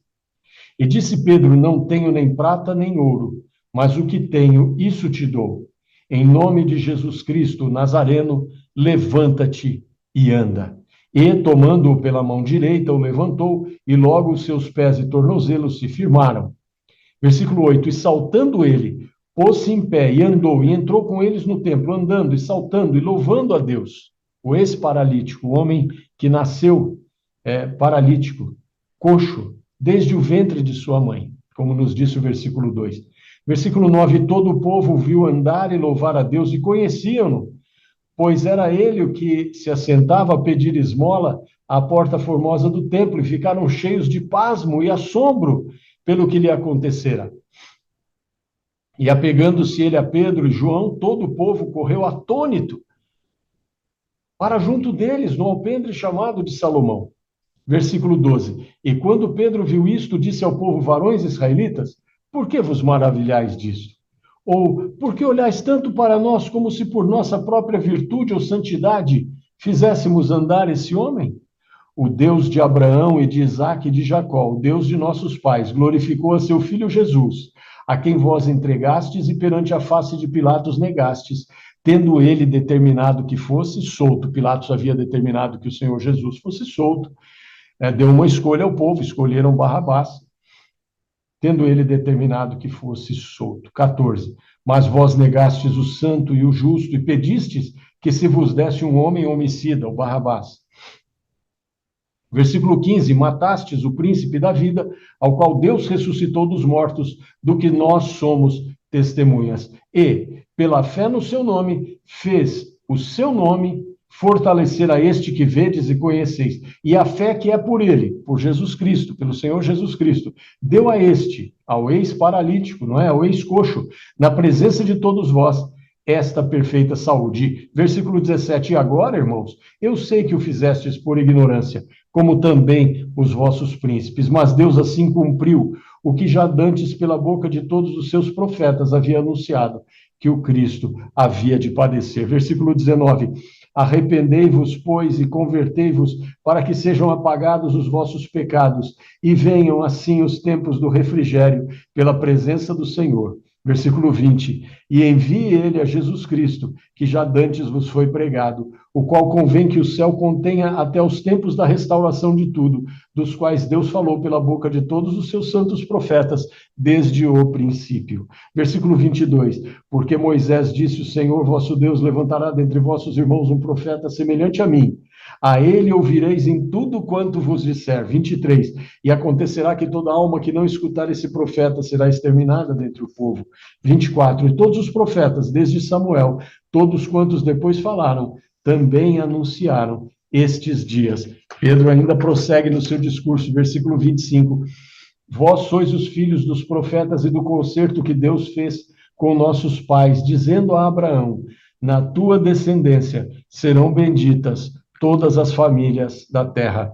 E disse Pedro, não tenho nem prata nem ouro, mas o que tenho, isso te dou. Em nome de Jesus Cristo, Nazareno, levanta-te e anda. E, tomando-o pela mão direita, o levantou, e logo os seus pés e tornozelos se firmaram. Versículo 8, e saltando ele, pôs-se em pé e andou, e entrou com eles no templo, andando e saltando e louvando a Deus. O ex-paralítico, o homem que nasceu paralítico, coxo, desde o ventre de sua mãe, como nos disse o versículo 2. Versículo 9, todo o povo o viu andar e louvar a Deus, e conheciam-no, pois era ele o que se assentava a pedir esmola à porta formosa do templo, e ficaram cheios de pasmo e assombro pelo que lhe acontecera. E apegando-se ele a Pedro e João, todo o povo correu atônito para junto deles, no alpendre chamado de Salomão. Versículo 12. E quando Pedro viu isto, disse ao povo, varões israelitas, por que vos maravilhais disto? Ou, por que olhais tanto para nós, como se por nossa própria virtude ou santidade fizéssemos andar esse homem? O Deus de Abraão e de Isaque e de Jacó, o Deus de nossos pais, glorificou a seu filho Jesus, a quem vós entregastes e perante a face de Pilatos negastes, tendo ele determinado que fosse solto. Pilatos havia determinado que o Senhor Jesus fosse solto. Deu uma escolha ao povo, escolheram Barrabás, tendo ele determinado que fosse solto. 14. Mas vós negastes o santo e o justo, e pedistes que se vos desse um homem homicida, o Barrabás. Versículo 15, matastes o príncipe da vida, ao qual Deus ressuscitou dos mortos, do que nós somos testemunhas. E, pela fé no seu nome, fez o seu nome fortalecer a este que vedes e conheceis. E a fé que é por ele, por Jesus Cristo, pelo Senhor Jesus Cristo, deu a este, ao ex-paralítico, não é? Ao ex-coxo, na presença de todos vós, esta perfeita saúde. Versículo 17. E agora, irmãos, eu sei que o fizestes por ignorância, como também os vossos príncipes, mas Deus assim cumpriu o que já dantes pela boca de todos os seus profetas havia anunciado, que o Cristo havia de padecer. Versículo 19. Arrependei-vos, pois, e convertei-vos, para que sejam apagados os vossos pecados, e venham assim os tempos do refrigério, pela presença do Senhor. Versículo 20. E envie ele a Jesus Cristo, que já dantes vos foi pregado, o qual convém que o céu contenha até os tempos da restauração de tudo, dos quais Deus falou pela boca de todos os seus santos profetas, desde o princípio. Versículo 22. Porque Moisés disse, o Senhor vosso Deus levantará dentre vossos irmãos um profeta semelhante a mim. A ele ouvireis em tudo quanto vos disser. 23. E acontecerá que toda alma que não escutar esse profeta será exterminada dentre o povo. 24. E todos os profetas, desde Samuel, todos quantos depois falaram, também anunciaram estes dias. Pedro ainda prossegue no seu discurso, versículo 25. Vós sois os filhos dos profetas e do concerto que Deus fez com nossos pais, dizendo a Abraão, na tua descendência serão benditas todas as famílias da terra.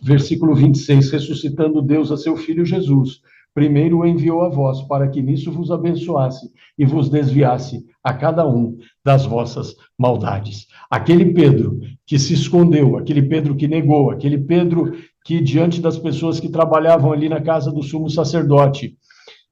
Versículo 26, ressuscitando Deus a seu Filho Jesus, primeiro o enviou a vós, para que nisso vos abençoasse e vos desviasse a cada um das vossas maldades. Aquele Pedro que se escondeu, aquele Pedro que negou, aquele Pedro que diante das pessoas que trabalhavam ali na casa do sumo sacerdote,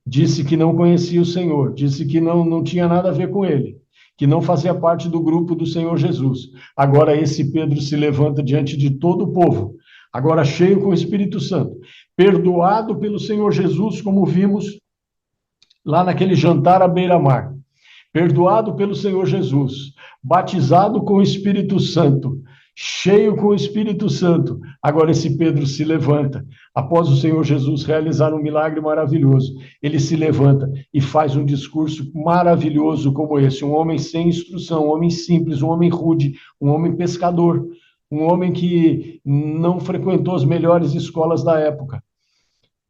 disse que não conhecia o Senhor, disse que não tinha nada a ver com ele, que não fazia parte do grupo do Senhor Jesus. Agora esse Pedro se levanta diante de todo o povo, agora cheio com o Espírito Santo, perdoado pelo Senhor Jesus, como vimos lá naquele jantar à beira-mar, perdoado pelo Senhor Jesus, batizado com o Espírito Santo, cheio com o Espírito Santo. Agora esse Pedro se levanta, após o Senhor Jesus realizar um milagre maravilhoso, ele se levanta e faz um discurso maravilhoso como esse, um homem sem instrução, um homem simples, um homem rude, um homem pescador, um homem que não frequentou as melhores escolas da época,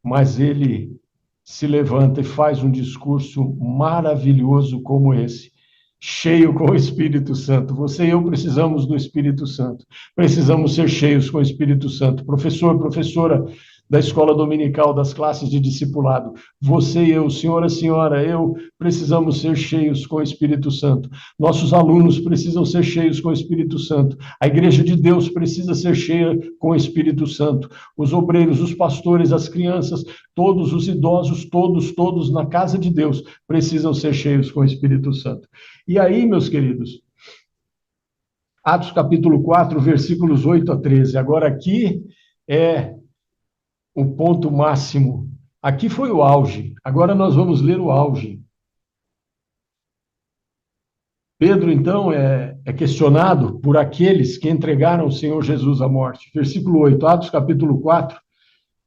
mas ele se levanta e faz um discurso maravilhoso como esse, cheio com o Espírito Santo. Você e eu precisamos do Espírito Santo, precisamos ser cheios com o Espírito Santo. Professor, professora da escola dominical, das classes de discipulado, você e eu, senhora, eu, precisamos ser cheios com o Espírito Santo. Nossos alunos precisam ser cheios com o Espírito Santo. A igreja de Deus precisa ser cheia com o Espírito Santo. Os obreiros, os pastores, as crianças, todos os idosos, todos na casa de Deus precisam ser cheios com o Espírito Santo. E aí, meus queridos, Atos capítulo 4, versículos 8 a 13. Agora aqui é o ponto máximo. Aqui foi o auge. Agora nós vamos ler o auge. Pedro, então, é questionado por aqueles que entregaram o Senhor Jesus à morte. Versículo 8, Atos capítulo 4,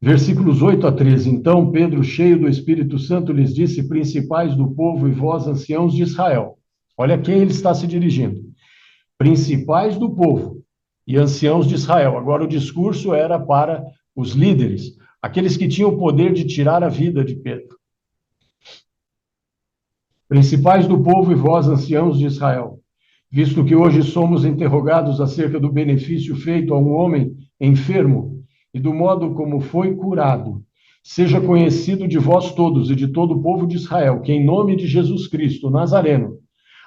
versículos 8 a 13. Então Pedro, cheio do Espírito Santo, lhes disse, principais do povo e vós, anciãos de Israel. Olha a quem ele está se dirigindo. Principais do povo e anciãos de Israel. Agora o discurso era para os líderes, aqueles que tinham o poder de tirar a vida de Pedro. Principais do povo e vós, anciãos de Israel, visto que hoje somos interrogados acerca do benefício feito a um homem enfermo e do modo como foi curado, seja conhecido de vós todos e de todo o povo de Israel, que em nome de Jesus Cristo, Nazareno,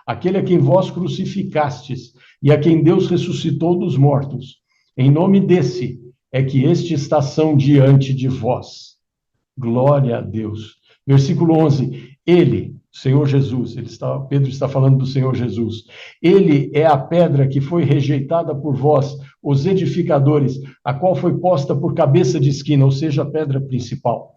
aquele a quem vós crucificastes e a quem Deus ressuscitou dos mortos, em nome desse é que este está diante de vós. Glória a Deus. Versículo 11. Ele, Senhor Jesus, Pedro está falando do Senhor Jesus. Ele é a pedra que foi rejeitada por vós, os edificadores, a qual foi posta por cabeça de esquina, ou seja, a pedra principal.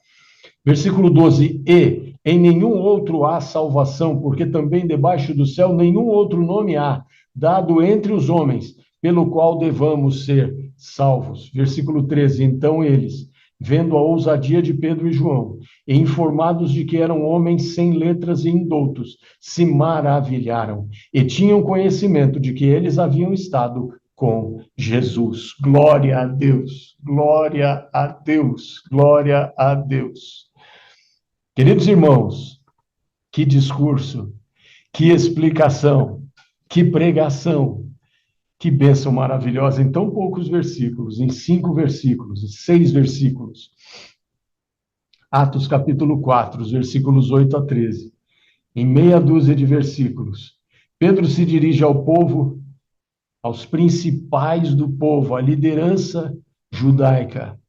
Versículo 12. E em nenhum outro há salvação, porque também debaixo do céu nenhum outro nome há, dado entre os homens, pelo qual devamos ser salvos. Versículo 13. Então eles, vendo a ousadia de Pedro e João, e informados de que eram homens sem letras e indoutos, se maravilharam e tinham conhecimento de que eles haviam estado com Jesus. Glória a Deus, glória a Deus, glória a Deus. Queridos irmãos, que discurso, que explicação, que pregação, que bênção maravilhosa em tão poucos versículos, em 5 versículos, em 6 versículos. Atos capítulo 4, os versículos 8 a 13. Em meia dúzia de versículos, Pedro se dirige ao povo, aos principais do povo, à liderança judaica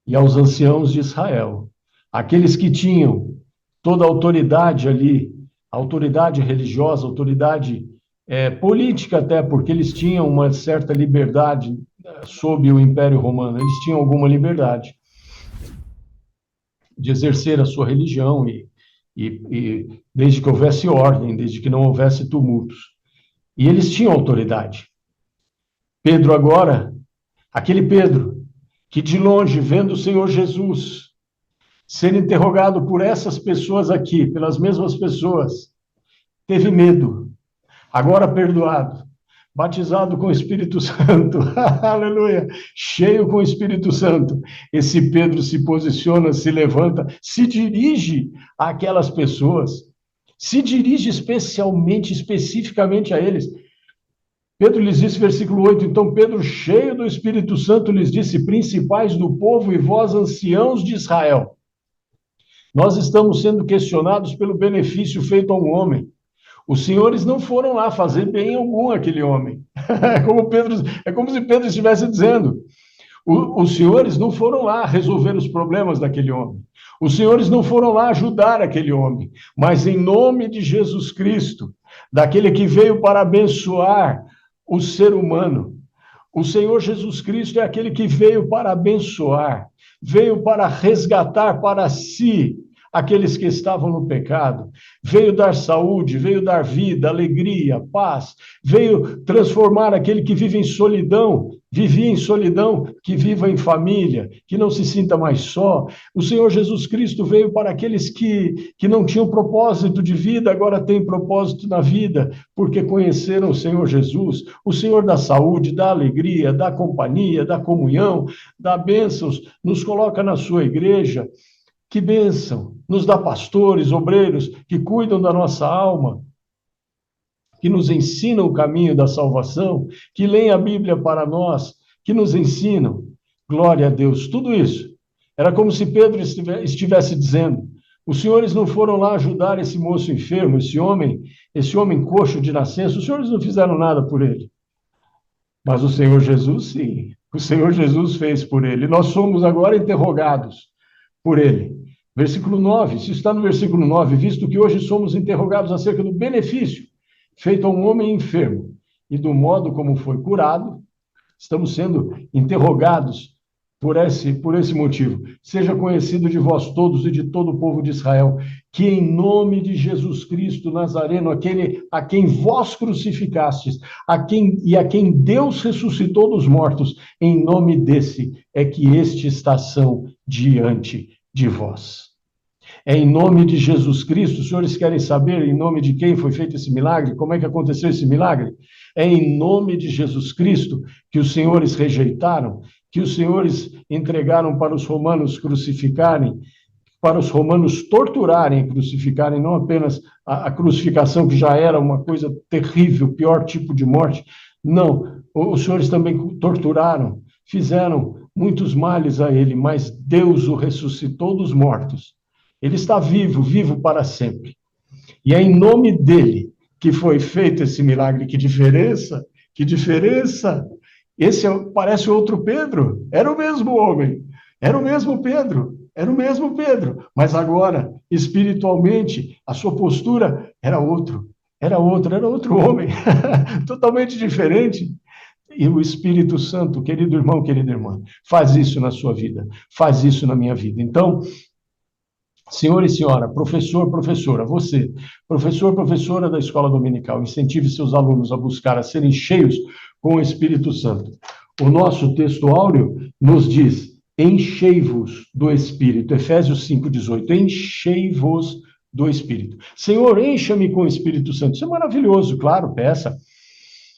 e aos anciãos de Israel, aqueles que tinham toda a autoridade ali, autoridade religiosa, autoridade política até, porque eles tinham uma certa liberdade sob o Império Romano, eles tinham alguma liberdade de exercer a sua religião e desde que houvesse ordem, desde que não houvesse tumultos. E eles tinham autoridade. Pedro agora, aquele Pedro, que de longe, vendo o Senhor Jesus ser interrogado por essas pessoas aqui, pelas mesmas pessoas, teve medo, agora perdoado, batizado com o Espírito Santo, aleluia, cheio com o Espírito Santo, esse Pedro se posiciona, se levanta, se dirige àquelas pessoas, se dirige especificamente a eles. Pedro lhes disse, versículo 8, então Pedro, cheio do Espírito Santo, lhes disse, principais do povo e vós, anciãos de Israel, nós estamos sendo questionados pelo benefício feito a um homem. Os senhores não foram lá fazer bem algum àquele homem. É como se Pedro estivesse dizendo. Os senhores não foram lá resolver os problemas daquele homem. Os senhores não foram lá ajudar aquele homem. Mas em nome de Jesus Cristo, daquele que veio para abençoar o ser humano, o Senhor Jesus Cristo é aquele que veio para abençoar, veio para resgatar para si aqueles que estavam no pecado, veio dar saúde, veio dar vida, alegria, paz, veio transformar aquele que vive em solidão, vivia em solidão, que viva em família, que não se sinta mais só. O Senhor Jesus Cristo veio para aqueles que não tinham propósito de vida, agora têm propósito na vida, porque conheceram o Senhor Jesus, o Senhor da saúde, da alegria, da companhia, da comunhão, da bênçãos, nos coloca na sua igreja. Que bênção! Nos dá pastores, obreiros que cuidam da nossa alma, que nos ensinam o caminho da salvação, que leem a Bíblia para nós, que nos ensinam. Glória a Deus! Tudo isso era como se Pedro estivesse dizendo, os senhores não foram lá ajudar esse moço enfermo, esse homem coxo de nascença, os senhores não fizeram nada por ele. Mas o Senhor Jesus, sim. O Senhor Jesus fez por ele. Nós somos agora interrogados por ele. Versículo 9, isso está no versículo 9, visto que hoje somos interrogados acerca do benefício feito a um homem enfermo e do modo como foi curado, estamos sendo interrogados por esse motivo. Seja conhecido de vós todos e de todo o povo de Israel, que em nome de Jesus Cristo Nazareno, aquele a quem vós crucificastes, a quem Deus ressuscitou dos mortos, em nome desse é que estes são diante de vós. É em nome de Jesus Cristo, os senhores querem saber em nome de quem foi feito esse milagre? Como é que aconteceu esse milagre? É em nome de Jesus Cristo que os senhores rejeitaram, que os senhores entregaram para os romanos crucificarem, para os romanos torturarem e crucificarem, não apenas a crucificação, que já era uma coisa terrível, pior tipo de morte. Não, os senhores também torturaram, fizeram muitos males a ele, mas Deus o ressuscitou dos mortos. Ele está vivo, vivo para sempre. E é em nome dele que foi feito esse milagre. Que diferença! Que diferença! Esse parece outro Pedro. Era o mesmo homem. Era o mesmo Pedro. Era o mesmo Pedro. Mas agora, espiritualmente, a sua postura era outro. Era outro homem. Totalmente diferente. E o Espírito Santo, querido irmão, querida irmã, faz isso na sua vida. Faz isso na minha vida. Então, senhor e senhora, professor, professora, você, professor, professora da escola dominical, incentive seus alunos a buscar a serem cheios com o Espírito Santo. O nosso texto áureo nos diz enchei-vos do Espírito. Efésios 5,18. Enchei-vos do Espírito. Senhor, encha-me com o Espírito Santo. Isso é maravilhoso, claro, peça.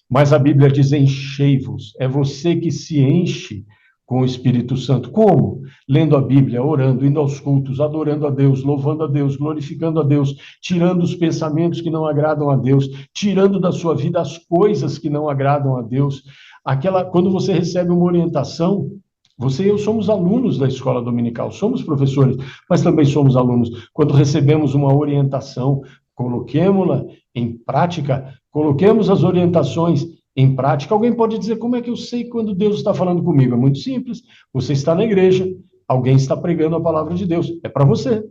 Mas a Bíblia diz enchei-vos. É você que se enche com o Espírito Santo. Como? Lendo a Bíblia, orando, indo aos cultos, adorando a Deus, louvando a Deus, glorificando a Deus, tirando os pensamentos que não agradam a Deus, tirando da sua vida as coisas que não agradam a Deus. Quando você recebe uma orientação, você e eu somos alunos da escola dominical, somos professores, mas também somos alunos. Quando recebemos uma orientação, coloquemos-la em prática, coloquemos as orientações em prática. Alguém pode dizer, como é que eu sei quando Deus está falando comigo? É muito simples. Você está na igreja, alguém está pregando a palavra de Deus. É para você.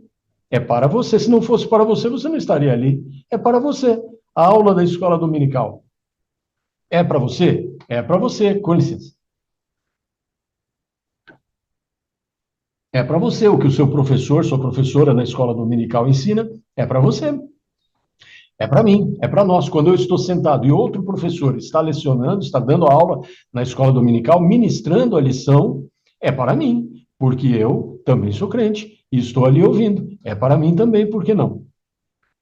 É para você. Se não fosse para você, você não estaria ali. É para você. A aula da escola dominical. É para você? É para você. Com licença. É para você. O que o seu professor, sua professora na escola dominical ensina, é para você. É para mim, é para nós. Quando eu estou sentado e outro professor está lecionando, está dando aula na escola dominical, ministrando a lição, é para mim, porque eu também sou crente e estou ali ouvindo. É para mim também, por que não?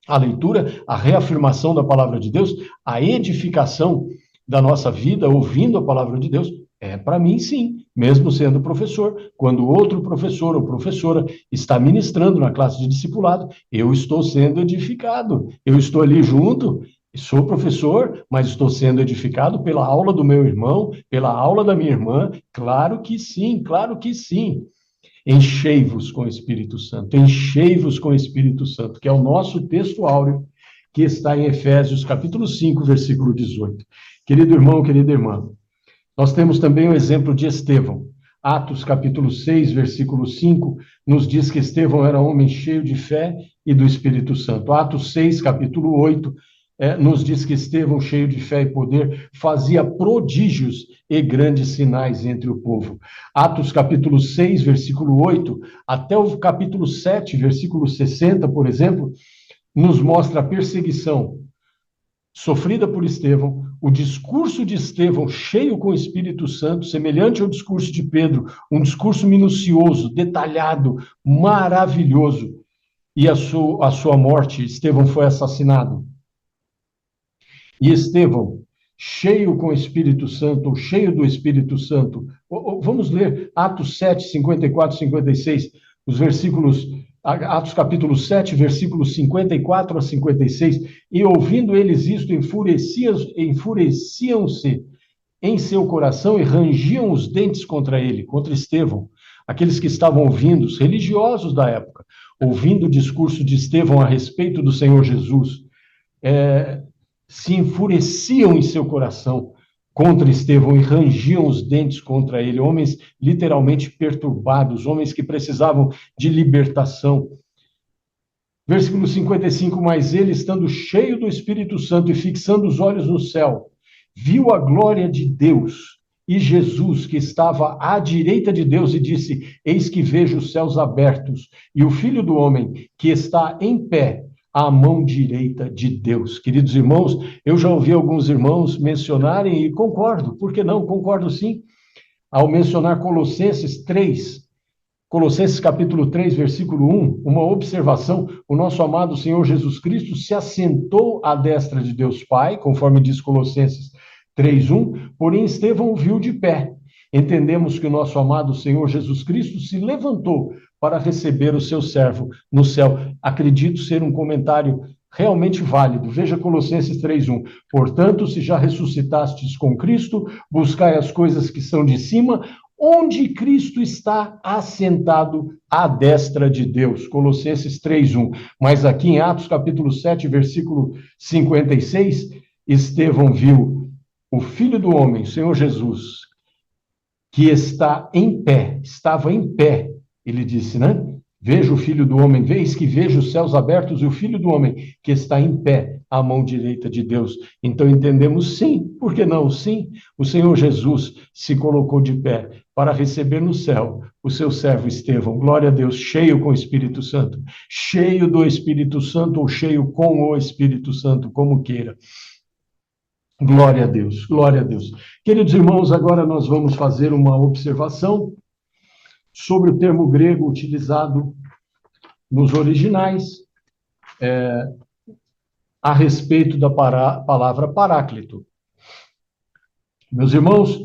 A leitura, a reafirmação da palavra de Deus, a edificação da nossa vida, ouvindo a palavra de Deus, é para mim sim, mesmo sendo professor. Quando outro professor ou professora está ministrando na classe de discipulado, eu estou sendo edificado. Eu estou ali junto, sou professor, mas estou sendo edificado pela aula do meu irmão, pela aula da minha irmã. Claro que sim, claro que sim. Enchei-vos com o Espírito Santo, enchei-vos com o Espírito Santo, que é o nosso texto áureo, que está em Efésios capítulo 5, versículo 18. Querido irmão, querida irmã, nós temos também o exemplo de Estevão. Atos capítulo 6, versículo 5, nos diz que Estevão era homem cheio de fé e do Espírito Santo. Atos 6, capítulo 8, nos diz que Estevão, cheio de fé e poder, fazia prodígios e grandes sinais entre o povo. Atos capítulo 6, versículo 8, até o capítulo 7, versículo 60, por exemplo, nos mostra a perseguição sofrida por Estevão, o discurso de Estevão cheio com o Espírito Santo, semelhante ao discurso de Pedro, um discurso minucioso, detalhado, maravilhoso. E a sua morte, Estevão foi assassinado. E Estevão, cheio com o Espírito Santo, ou cheio do Espírito Santo, vamos ler Atos 7, 54 e 56, os versículos, Atos capítulo 7, versículos 54 a 56, e ouvindo eles isto, enfureciam-se em seu coração e rangiam os dentes contra ele, contra Estevão. Aqueles que estavam ouvindo, os religiosos da época, ouvindo o discurso de Estevão a respeito do Senhor Jesus, se enfureciam em seu coração contra Estevão e rangiam os dentes contra ele, homens literalmente perturbados, homens que precisavam de libertação. Versículo 55, mas ele, estando cheio do Espírito Santo e fixando os olhos no céu, viu a glória de Deus e Jesus, que estava à direita de Deus, e disse, eis que vejo os céus abertos e o Filho do Homem, que está em pé, à mão direita de Deus. Queridos irmãos, eu já ouvi alguns irmãos mencionarem, e concordo, por que não? Concordo sim, ao mencionar Colossenses 3, Colossenses capítulo 3, versículo 1, uma observação, o nosso amado Senhor Jesus Cristo se assentou à destra de Deus Pai, conforme diz Colossenses 3:1, porém Estevão o viu de pé. Entendemos que o nosso amado Senhor Jesus Cristo se levantou para receber o seu servo no céu. Acredito ser um comentário realmente válido. Veja Colossenses 3:1. Portanto, se já ressuscitastes com Cristo, buscai as coisas que são de cima, onde Cristo está assentado à destra de Deus. Colossenses 3:1. Mas aqui em Atos capítulo 7, versículo 56, Estevão viu o Filho do Homem, o Senhor Jesus, que está em pé, estava em pé, ele disse, né? Vejo o Filho do Homem, veis que vejo os céus abertos e o Filho do Homem que está em pé, à mão direita de Deus. Então entendemos sim, por que não? Sim, o Senhor Jesus se colocou de pé para receber no céu o seu servo Estevão. Glória a Deus, cheio com o Espírito Santo, cheio do Espírito Santo ou cheio com o Espírito Santo, como queira. Glória a Deus, glória a Deus. Queridos irmãos, agora nós vamos fazer uma observação sobre o termo grego utilizado nos originais a respeito da palavra paráclito. Meus irmãos,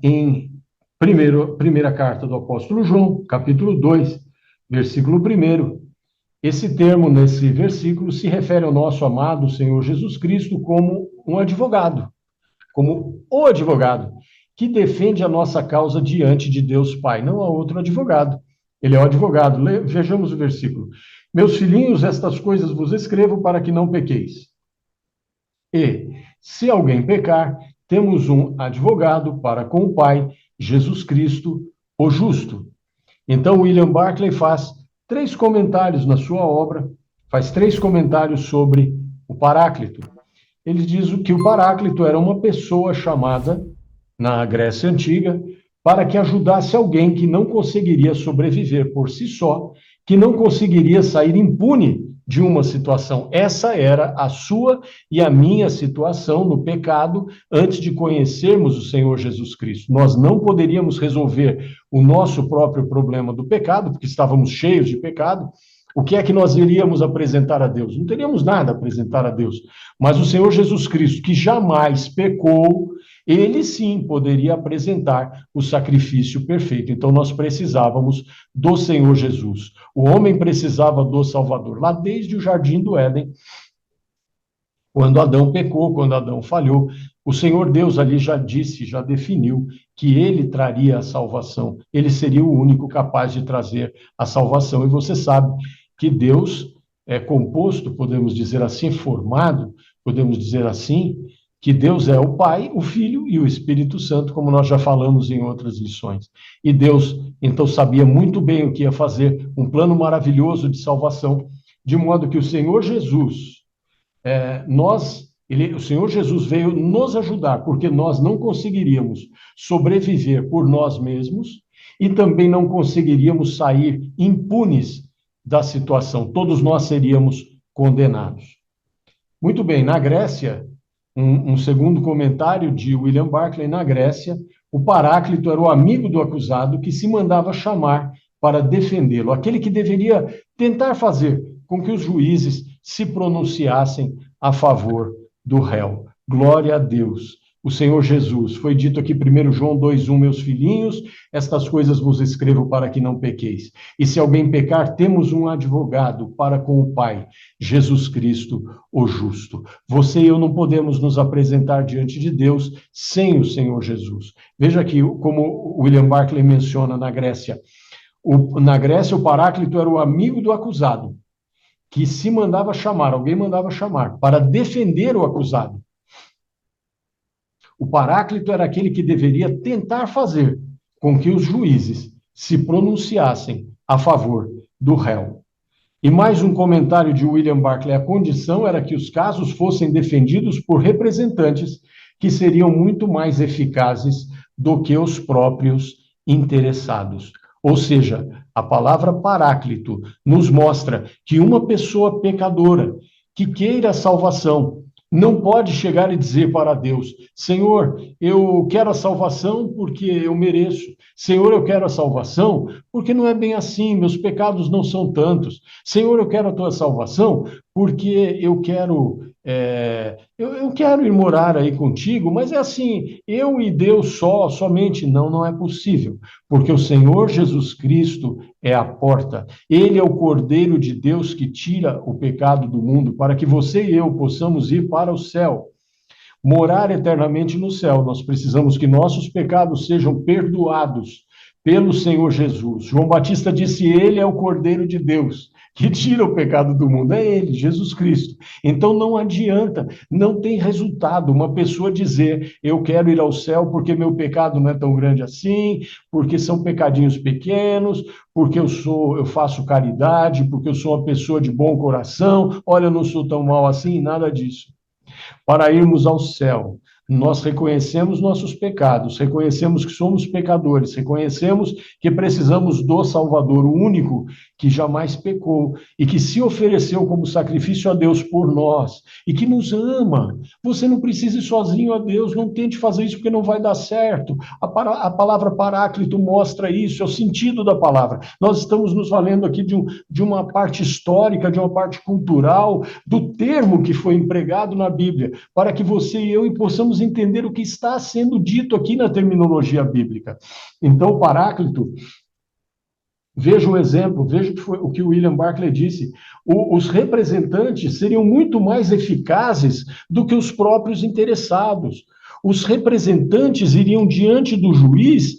em primeira carta do apóstolo João, capítulo 2, versículo 1, esse termo, nesse versículo, se refere ao nosso amado Senhor Jesus Cristo como um advogado, como o advogado, que defende a nossa causa diante de Deus Pai. Não há outro advogado. Ele é o advogado. Vejamos o versículo. Meus filhinhos, estas coisas vos escrevo para que não pequeis. E, se alguém pecar, temos um advogado para com o Pai, Jesus Cristo, o justo. Então, William Barclay faz 3 comentários na sua obra, faz 3 comentários sobre o Paráclito. Ele diz que o Paráclito era uma pessoa chamada, na Grécia Antiga, para que ajudasse alguém que não conseguiria sobreviver por si só, que não conseguiria sair impune de uma situação. Essa era a sua e a minha situação no pecado antes de conhecermos o Senhor Jesus Cristo. Nós não poderíamos resolver o nosso próprio problema do pecado, porque estávamos cheios de pecado. O que é que nós iríamos apresentar a Deus? Não teríamos nada a apresentar a Deus. Mas o Senhor Jesus Cristo, que jamais pecou, ele sim poderia apresentar o sacrifício perfeito. Então nós precisávamos do Senhor Jesus. O homem precisava do Salvador. Lá desde o Jardim do Éden, quando Adão pecou, quando Adão falhou, o Senhor Deus ali já disse, já definiu que ele traria a salvação. Ele seria o único capaz de trazer a salvação. E você sabe que Deus é composto, podemos dizer assim, formado, podemos dizer assim, que Deus é o Pai, o Filho e o Espírito Santo, como nós já falamos em outras lições. E Deus, então, sabia muito bem o que ia fazer, um plano maravilhoso de salvação, de modo que o Senhor Jesus, o Senhor Jesus veio nos ajudar, porque nós não conseguiríamos sobreviver por nós mesmos e também não conseguiríamos sair impunes da situação. Todos nós seríamos condenados. Muito bem, na Grécia, um segundo comentário de William Barclay, na Grécia, o Paráclito era o amigo do acusado que se mandava chamar para defendê-lo, aquele que deveria tentar fazer com que os juízes se pronunciassem a favor do réu. Glória a Deus. O Senhor Jesus, foi dito aqui 1 João 2,1, meus filhinhos, estas coisas vos escrevo para que não pequeis. E se alguém pecar, temos um advogado para com o Pai, Jesus Cristo, o justo. Você e eu não podemos nos apresentar diante de Deus sem o Senhor Jesus. Veja aqui, como William Barclay menciona na Grécia. Na Grécia, o Paráclito era o amigo do acusado, que se mandava chamar, alguém mandava chamar, para defender o acusado. O Paráclito era aquele que deveria tentar fazer com que os juízes se pronunciassem a favor do réu. E mais um comentário de William Barclay: a condição era que os casos fossem defendidos por representantes que seriam muito mais eficazes do que os próprios interessados. Ou seja, a palavra Paráclito nos mostra que uma pessoa pecadora que queira a salvação não pode chegar e dizer para Deus: Senhor, eu quero a salvação porque eu mereço. Senhor, eu quero a salvação porque não é bem assim, meus pecados não são tantos. Senhor, eu quero a tua salvação porque eu quero ir morar aí contigo, mas é assim, eu e Deus somente. Não é possível, porque o Senhor Jesus Cristo é a porta. Ele é o Cordeiro de Deus que tira o pecado do mundo, para que você e eu possamos ir para o céu, morar eternamente no céu. Nós precisamos que nossos pecados sejam perdoados pelo Senhor Jesus. João Batista disse: ele é o Cordeiro de Deus que tira o pecado do mundo. É ele, Jesus Cristo. Então não adianta, não tem resultado uma pessoa dizer: eu quero ir ao céu porque meu pecado não é tão grande assim, porque são pecadinhos pequenos, porque eu faço caridade, porque eu sou uma pessoa de bom coração, olha, eu não sou tão mal assim, nada disso. Para irmos ao céu, Nós reconhecemos nossos pecados, reconhecemos que somos pecadores, reconhecemos que precisamos do Salvador, o único que jamais pecou e que se ofereceu como sacrifício a Deus por nós e que nos ama. Você não precisa ir sozinho a Deus, não tente fazer isso porque não vai dar certo. A palavra paráclito mostra isso, é o sentido da palavra. Nós estamos nos valendo aqui de uma parte histórica, de uma parte cultural, do termo que foi empregado na Bíblia, para que você e eu possamos entender o que está sendo dito aqui na terminologia bíblica. Então, o paráclito, veja o exemplo, veja o que o William Barclay disse, os representantes seriam muito mais eficazes do que os próprios interessados. Os representantes iriam diante do juiz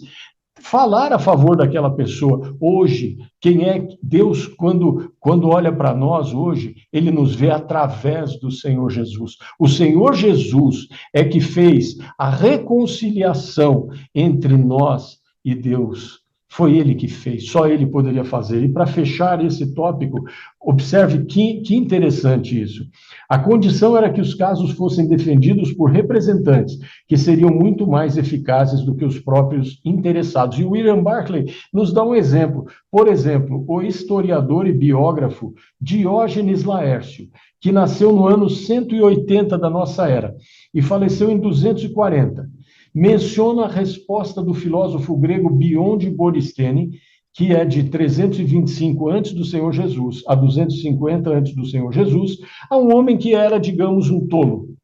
falar a favor daquela pessoa. Hoje, quem é Deus, quando olha para nós hoje, ele nos vê através do Senhor Jesus. O Senhor Jesus é que fez a reconciliação entre nós e Deus. Foi ele que fez, só ele poderia fazer. E para fechar esse tópico, observe que interessante isso. A condição era que os casos fossem defendidos por representantes, que seriam muito mais eficazes do que os próprios interessados. E o William Barclay nos dá um exemplo. Por exemplo, o historiador e biógrafo Diógenes Laércio, que nasceu no ano 180 da nossa era e faleceu em 240. Menciona a resposta do filósofo grego Bion de Boristene, que é de 325 antes do Senhor Jesus a 250 antes do Senhor Jesus, a um homem que era, digamos, um tolo.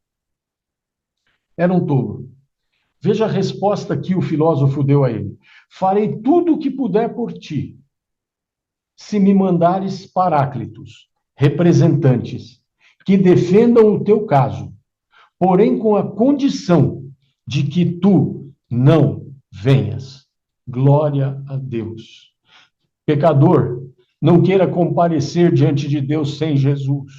Era um tolo. Veja a resposta que o filósofo deu a ele. Farei tudo o que puder por ti, se me mandares paráclitos, representantes, que defendam o teu caso, porém com a condição de que tu não venhas. Glória a Deus. Pecador, não queira comparecer diante de Deus sem Jesus.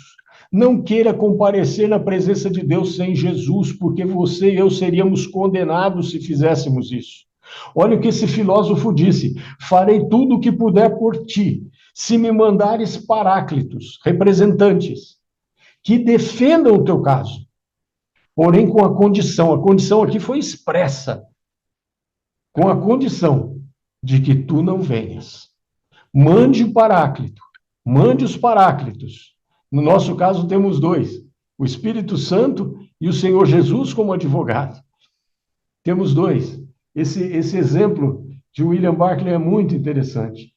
Não queira comparecer na presença de Deus sem Jesus, porque você e eu seríamos condenados se fizéssemos isso. Olha o que esse filósofo disse: farei tudo o que puder por ti, se me mandares paráclitos, representantes, que defendam o teu caso. Porém, com a condição aqui foi expressa, com a condição de que tu não venhas. Mande o paráclito, mande os paráclitos. No nosso caso, temos dois, o Espírito Santo e o Senhor Jesus como advogado. Temos dois. Esse exemplo de William Barclay é muito interessante.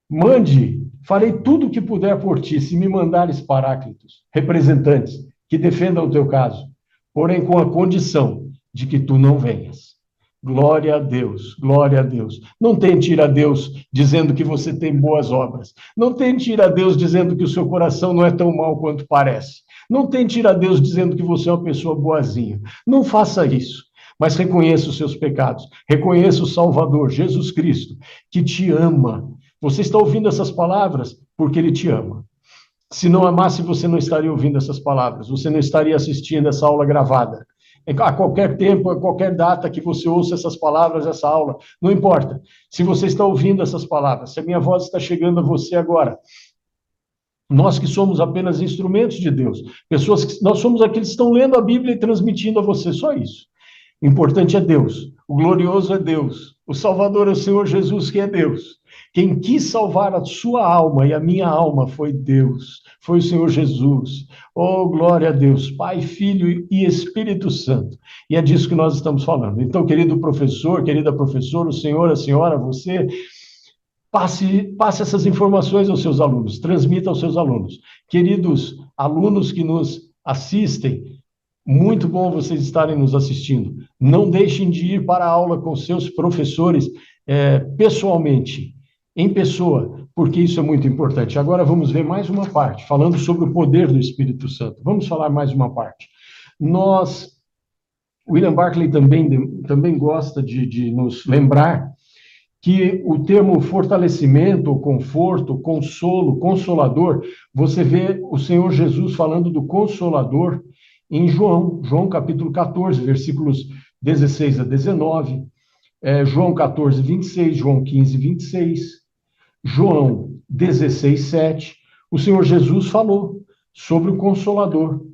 Mande, farei tudo o que puder por ti, se me mandares paráclitos, representantes, que defendam o teu caso, porém com a condição de que tu não venhas. Glória a Deus, glória a Deus. Não tente ir a Deus dizendo que você tem boas obras. Não tente ir a Deus dizendo que o seu coração não é tão mau quanto parece. Não tente ir a Deus dizendo que você é uma pessoa boazinha. Não faça isso. Mas reconheça os seus pecados. Reconheça o Salvador, Jesus Cristo, que te ama. Você está ouvindo essas palavras porque Ele te ama. Se não amasse, você não estaria ouvindo essas palavras, você não estaria assistindo essa aula gravada. A qualquer tempo, a qualquer data que você ouça essas palavras, essa aula, não importa. Se você está ouvindo essas palavras, se a minha voz está chegando a você agora, nós que somos apenas instrumentos de Deus, nós somos aqueles que estão lendo a Bíblia e transmitindo a você, só isso. O importante é Deus, o glorioso é Deus, o Salvador é o Senhor Jesus, que é Deus. Quem quis salvar a sua alma e a minha alma foi Deus, foi o Senhor Jesus. Oh, glória a Deus, Pai, Filho e Espírito Santo. E é disso que nós estamos falando. Então, querido professor, querida professora, o senhor, a senhora, você, passe essas informações aos seus alunos, transmita aos seus alunos. Queridos alunos que nos assistem, muito bom vocês estarem nos assistindo. Não deixem de ir para a aula com seus professores pessoalmente, em pessoa, porque isso é muito importante. Agora vamos ver mais uma parte, falando sobre o poder do Espírito Santo. Vamos falar mais uma parte. William Barclay também gosta de nos lembrar que o termo fortalecimento, conforto, consolo, consolador, você vê o Senhor Jesus falando do Consolador em João capítulo 14, versículos 16 a 19, João 14, 26, João 15, 26, João 16, 7, o Senhor Jesus falou sobre o Consolador.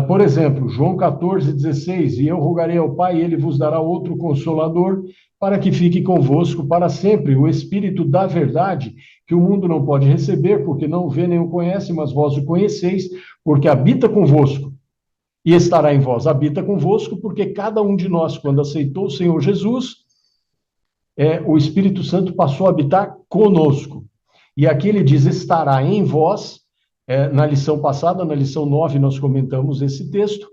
Por exemplo, João 14,16, e eu rogarei ao Pai, e ele vos dará outro Consolador, para que fique convosco para sempre, o Espírito da verdade, que o mundo não pode receber, porque não o vê nem o conhece, mas vós o conheceis, porque habita convosco e estará em vós. Habita convosco, porque cada um de nós, quando aceitou o Senhor Jesus, o Espírito Santo passou a habitar conosco. E aqui ele diz, estará em vós. Na lição passada, na lição 9, nós comentamos esse texto,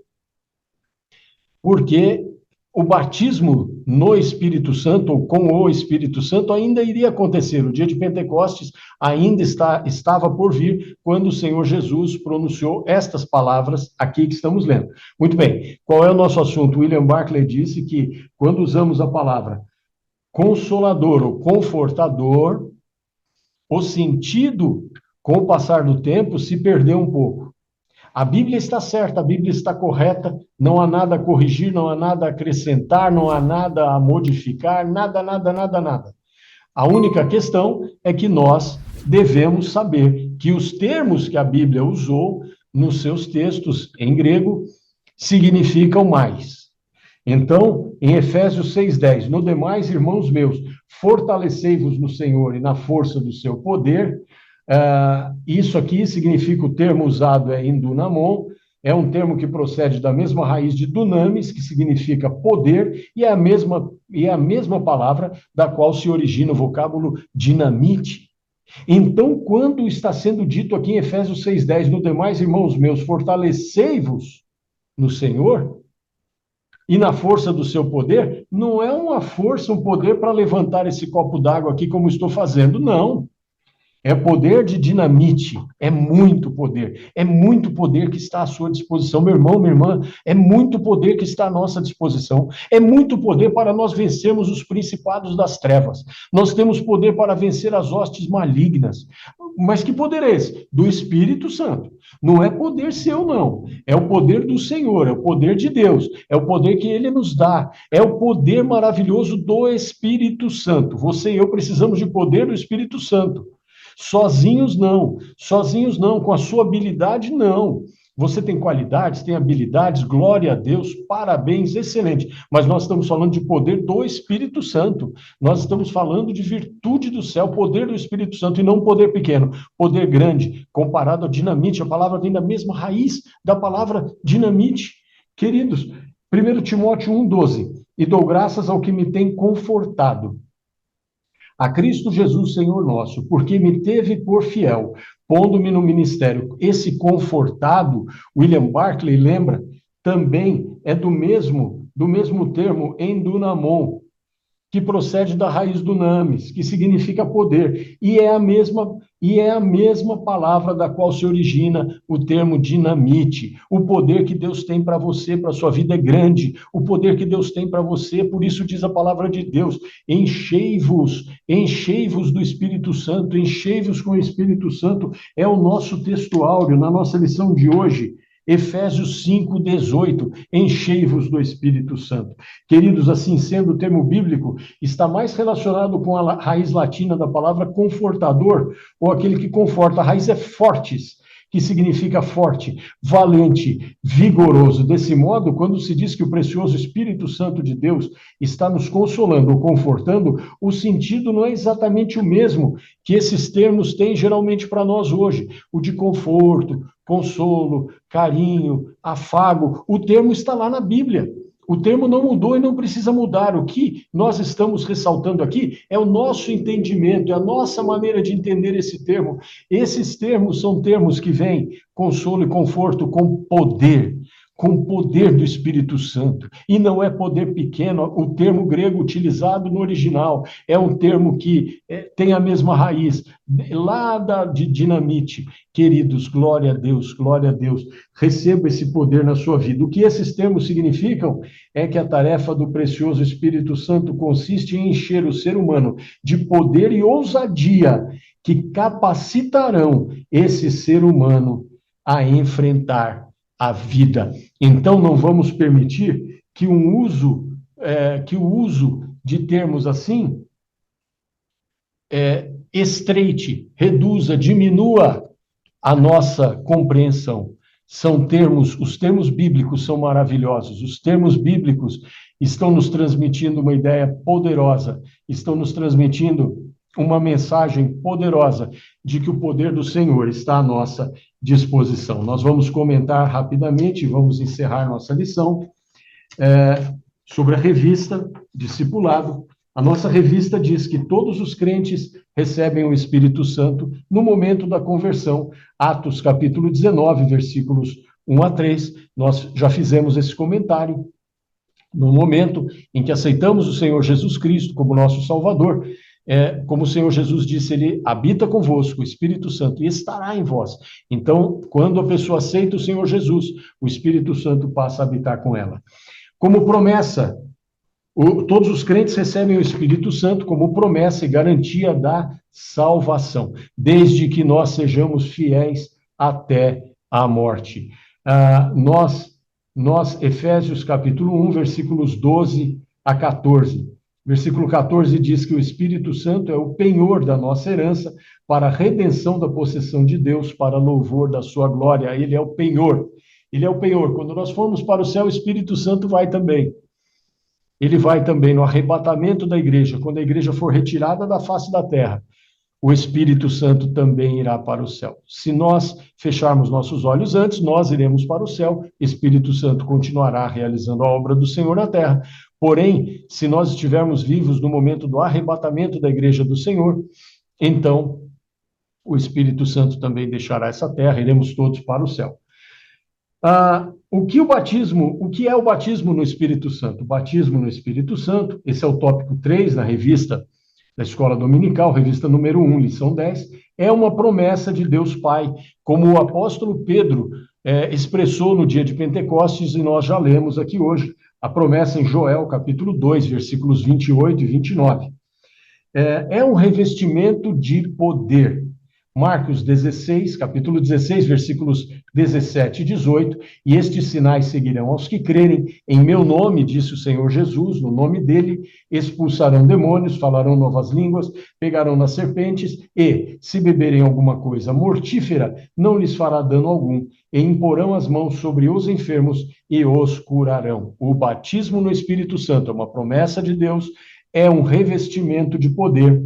porque o batismo no Espírito Santo, ou com o Espírito Santo, ainda iria acontecer. O dia de Pentecostes ainda estava por vir, quando o Senhor Jesus pronunciou estas palavras aqui que estamos lendo. Muito bem, qual é o nosso assunto? William Barclay disse que, quando usamos a palavra consolador ou confortador, o sentido, com o passar do tempo, se perdeu um pouco. A Bíblia está certa, a Bíblia está correta, não há nada a corrigir, não há nada a acrescentar, não há nada a modificar, nada, nada, nada, nada. A única questão é que nós devemos saber que os termos que a Bíblia usou nos seus textos em grego significam mais. Então, em Efésios 6,10, no demais, irmãos meus, fortalecei-vos no Senhor e na força do seu poder. Isso aqui significa, o termo usado é endunamon, é um termo que procede da mesma raiz de dunamis, que significa poder, e é a mesma palavra da qual se origina o vocábulo dinamite. Então, quando está sendo dito aqui em Efésios 6,10, no demais, irmãos meus, fortalecei-vos no Senhor e na força do seu poder, não é uma força, um poder para levantar esse copo d'água aqui como estou fazendo, não. É poder de dinamite, é muito poder que está à sua disposição, meu irmão, minha irmã, é muito poder que está à nossa disposição, é muito poder para nós vencermos os principados das trevas, nós temos poder para vencer as hostes malignas, mas que poder é esse? Do Espírito Santo, não é poder seu não, é o poder do Senhor, é o poder de Deus, é o poder que Ele nos dá, é o poder maravilhoso do Espírito Santo, você e eu precisamos de poder do Espírito Santo. Sozinhos não, com a sua habilidade não. Você tem qualidades, tem habilidades, glória a Deus, parabéns, excelente. Mas nós estamos falando de poder do Espírito Santo. Nós estamos falando de virtude do céu, poder do Espírito Santo, e não poder pequeno, poder grande, comparado ao dinamite. A palavra vem da mesma raiz da palavra dinamite. Queridos, 1 Timóteo 1,12, e dou graças ao que me tem confortado, a Cristo Jesus, Senhor nosso, porque me teve por fiel, pondo-me no ministério. Esse confortado, William Barclay lembra, também é do mesmo termo endunamon, que procede da raiz dunamis, que significa poder, e é a mesma palavra da qual se origina o termo dinamite. O poder que Deus tem para você, para a sua vida é grande. O poder que Deus tem para você, por isso diz a palavra de Deus, enchei-vos do Espírito Santo, enchei-vos com o Espírito Santo, é o nosso texto áureo, na nossa lição de hoje, Efésios 5,18, enchei-vos do Espírito Santo. Queridos, assim sendo, o termo bíblico está mais relacionado com a raiz latina da palavra confortador, ou aquele que conforta. A raiz é fortes, que significa forte, valente, vigoroso. Desse modo, quando se diz que o precioso Espírito Santo de Deus está nos consolando ou confortando, o sentido não é exatamente o mesmo que esses termos têm geralmente para nós hoje, o de conforto, consolo, carinho, afago. O termo está lá na Bíblia. O termo não mudou e não precisa mudar. O que nós estamos ressaltando aqui é o nosso entendimento, é a nossa maneira de entender esse termo. Esses termos são termos que vêm consolo e conforto com poder do Espírito Santo. E não é poder pequeno, o termo grego utilizado no original é um termo que tem a mesma raiz, lá de dinamite. Queridos, glória a Deus, receba esse poder na sua vida. O que esses termos significam é que a tarefa do precioso Espírito Santo consiste em encher o ser humano de poder e ousadia que capacitarão esse ser humano a enfrentar a vida. Então, não vamos permitir que o uso de termos assim estreite, reduza, diminua a nossa compreensão. os termos bíblicos são maravilhosos, os termos bíblicos estão nos transmitindo uma ideia poderosa, estão nos transmitindo uma mensagem poderosa de que o poder do Senhor está à nossa disposição. Nós vamos comentar rapidamente, vamos encerrar nossa lição sobre a revista Discipulado. A nossa revista diz que todos os crentes recebem o Espírito Santo no momento da conversão. Atos capítulo 19, versículos 1 a 3. Nós já fizemos esse comentário. No momento em que aceitamos o Senhor Jesus Cristo como nosso Salvador, como o Senhor Jesus disse, ele habita convosco, o Espírito Santo, e estará em vós. Então, quando a pessoa aceita o Senhor Jesus, o Espírito Santo passa a habitar com ela. Como promessa, todos os crentes recebem o Espírito Santo como promessa e garantia da salvação, desde que nós sejamos fiéis até a morte. Efésios capítulo 1, versículos 12 a 14. Versículo 14 diz que o Espírito Santo é o penhor da nossa herança para a redenção da possessão de Deus, para louvor da sua glória. Ele é o penhor. Ele é o penhor. Quando nós formos para o céu, o Espírito Santo vai também. Ele vai também no arrebatamento da igreja, quando a igreja for retirada da face da terra. O Espírito Santo também irá para o céu. Se nós fecharmos nossos olhos antes, nós iremos para o céu. Espírito Santo continuará realizando a obra do Senhor na terra. Porém, se nós estivermos vivos no momento do arrebatamento da igreja do Senhor, então o Espírito Santo também deixará essa terra, iremos todos para o céu. O que é o batismo no Espírito Santo? O batismo no Espírito Santo, esse é o tópico 3 na revista da Escola Dominical, revista número 1, lição 10, é uma promessa de Deus Pai, como o apóstolo Pedro expressou no dia de Pentecostes, e nós já lemos aqui hoje, a promessa em Joel, capítulo 2, versículos 28 e 29. É um revestimento de poder. Marcos 16, capítulo 16, versículos 17 e 18, e estes sinais seguirão aos que crerem, em meu nome, disse o Senhor Jesus, no nome dele, expulsarão demônios, falarão novas línguas, pegarão nas serpentes, e, se beberem alguma coisa mortífera, não lhes fará dano algum, e imporão as mãos sobre os enfermos e os curarão. O batismo no Espírito Santo é uma promessa de Deus, é um revestimento de poder,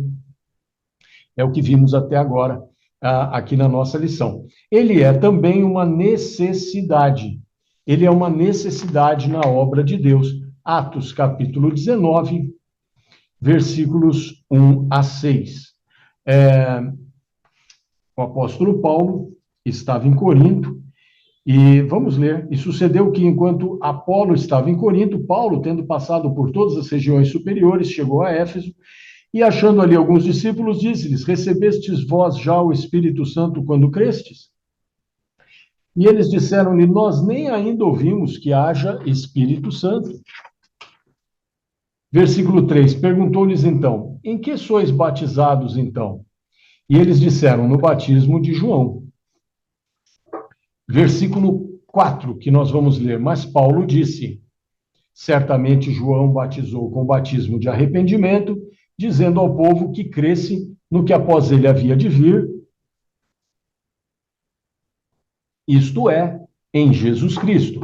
é o que vimos até agora, aqui na nossa lição. Ele é também uma necessidade. Ele é uma necessidade na obra de Deus. Atos, capítulo 19, versículos 1 a 6. O apóstolo Paulo estava em Corinto, e vamos ler. E sucedeu que, enquanto Apolo estava em Corinto, Paulo, tendo passado por todas as regiões superiores, chegou a Éfeso, e achando ali alguns discípulos, disse-lhes: recebestes vós já o Espírito Santo quando crestes? E eles disseram-lhe: nós nem ainda ouvimos que haja Espírito Santo. Versículo 3, perguntou-lhes então: em que sois batizados então? E eles disseram: no batismo de João. Versículo 4, que nós vamos ler: mas Paulo disse: certamente João batizou com o batismo de arrependimento, dizendo ao povo que cresce no que após ele havia de vir, isto é, em Jesus Cristo.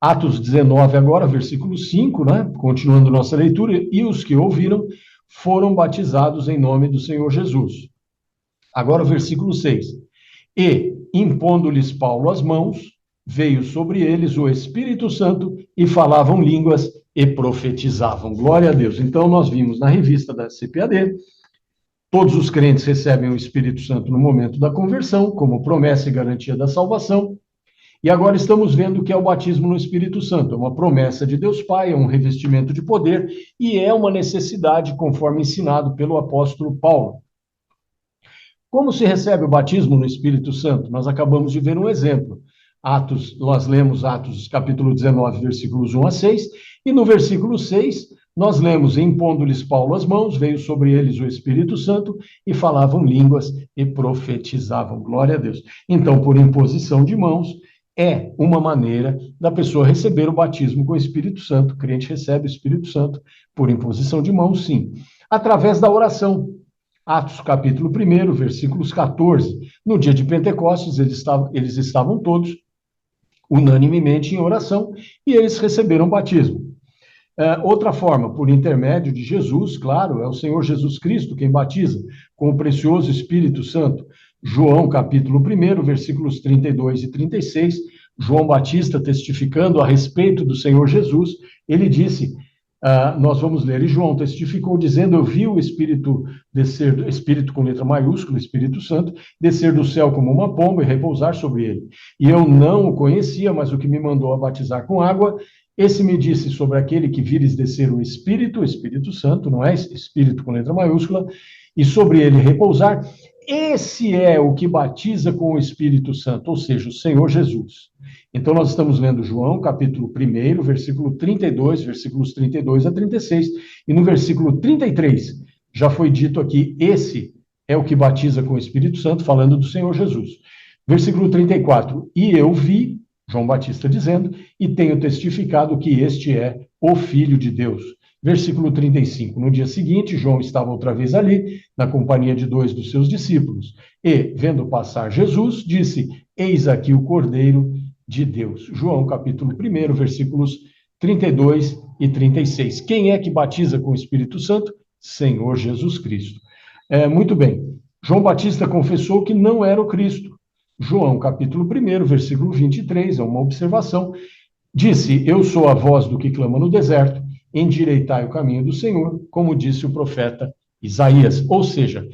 Atos 19 agora, versículo 5, né? Continuando nossa leitura, e os que ouviram foram batizados em nome do Senhor Jesus. Agora o versículo 6. E, impondo-lhes Paulo as mãos, veio sobre eles o Espírito Santo e falavam línguas e profetizavam. Glória a Deus. Então, nós vimos na revista da CPAD, todos os crentes recebem o Espírito Santo no momento da conversão, como promessa e garantia da salvação. E agora estamos vendo o que é o batismo no Espírito Santo. É uma promessa de Deus Pai, é um revestimento de poder e é uma necessidade, conforme ensinado pelo apóstolo Paulo. Como se recebe o batismo no Espírito Santo? Nós acabamos de ver um exemplo. Nós lemos Atos capítulo 19, versículos 1 a 6, e no versículo 6, nós lemos: impondo-lhes Paulo as mãos, veio sobre eles o Espírito Santo, e falavam línguas e profetizavam. Glória a Deus. Então, por imposição de mãos, é uma maneira da pessoa receber o batismo com o Espírito Santo. O crente recebe o Espírito Santo por imposição de mãos, sim. Através da oração. Atos capítulo 1, versículos 14. No dia de Pentecostes, eles estavam todos unanimemente em oração e eles receberam batismo. Outra forma, por intermédio de Jesus, claro, é o Senhor Jesus Cristo quem batiza com o precioso Espírito Santo. João, capítulo 1, versículos 32 e 36, João Batista testificando a respeito do Senhor Jesus, ele disse, nós vamos ler, e João testificou dizendo, eu vi o Espírito descer, Espírito com letra maiúscula, Espírito Santo, descer do céu como uma pomba e repousar sobre ele. E eu não o conhecia, mas o que me mandou a batizar com água, esse me disse sobre aquele que vires descer o Espírito Santo, não é? Espírito com letra maiúscula, e sobre ele repousar. Esse é o que batiza com o Espírito Santo, ou seja, o Senhor Jesus. Então, nós estamos lendo João, capítulo 1, versículo 32, versículos 32 a 36, e no versículo 33, já foi dito aqui, esse é o que batiza com o Espírito Santo, falando do Senhor Jesus. Versículo 34, e eu vi, João Batista dizendo, e tenho testificado que este é o Filho de Deus. Versículo 35, no dia seguinte, João estava outra vez ali, na companhia de 2 dos seus discípulos, e, vendo passar Jesus, disse, eis aqui o Cordeiro de Deus. João, capítulo 1, versículos 32 e 36. Quem é que batiza com o Espírito Santo? Senhor Jesus Cristo. Muito bem, João Batista confessou que não era o Cristo. João, capítulo 1, versículo 23, é uma observação, disse, eu sou a voz do que clama no deserto, endireitai o caminho do Senhor, como disse o profeta Isaías. Ou seja,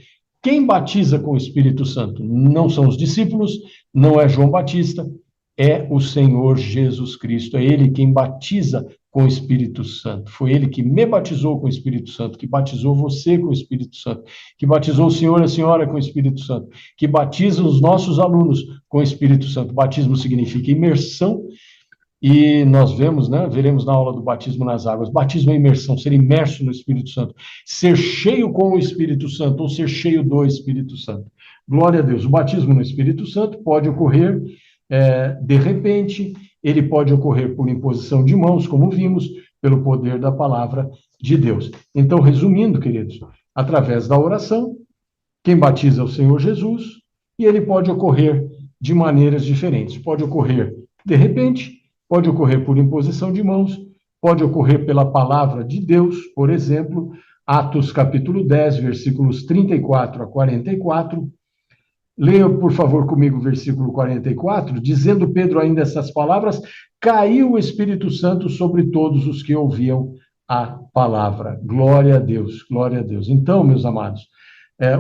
quem batiza com o Espírito Santo não são os discípulos, não é João Batista, é o Senhor Jesus Cristo. É Ele quem batiza com o Espírito Santo. Foi Ele que me batizou com o Espírito Santo, que batizou você com o Espírito Santo, que batizou o senhor e a senhora com o Espírito Santo, que batiza os nossos alunos com o Espírito Santo. Batismo significa imersão, e nós veremos na aula do batismo nas águas, batismo é imersão, ser imerso no Espírito Santo, ser cheio com o Espírito Santo, ou ser cheio do Espírito Santo. Glória a Deus. O batismo no Espírito Santo pode ocorrer de repente, ele pode ocorrer por imposição de mãos, como vimos, pelo poder da palavra de Deus. Então, resumindo, queridos, através da oração, quem batiza é o Senhor Jesus, e ele pode ocorrer de maneiras diferentes. Pode ocorrer de repente, pode ocorrer por imposição de mãos, pode ocorrer pela palavra de Deus, por exemplo, Atos capítulo 10, versículos 34 a 44. Leia, por favor, comigo o versículo 44, dizendo Pedro ainda essas palavras, caiu o Espírito Santo sobre todos os que ouviam a palavra. Glória a Deus, glória a Deus. Então, meus amados,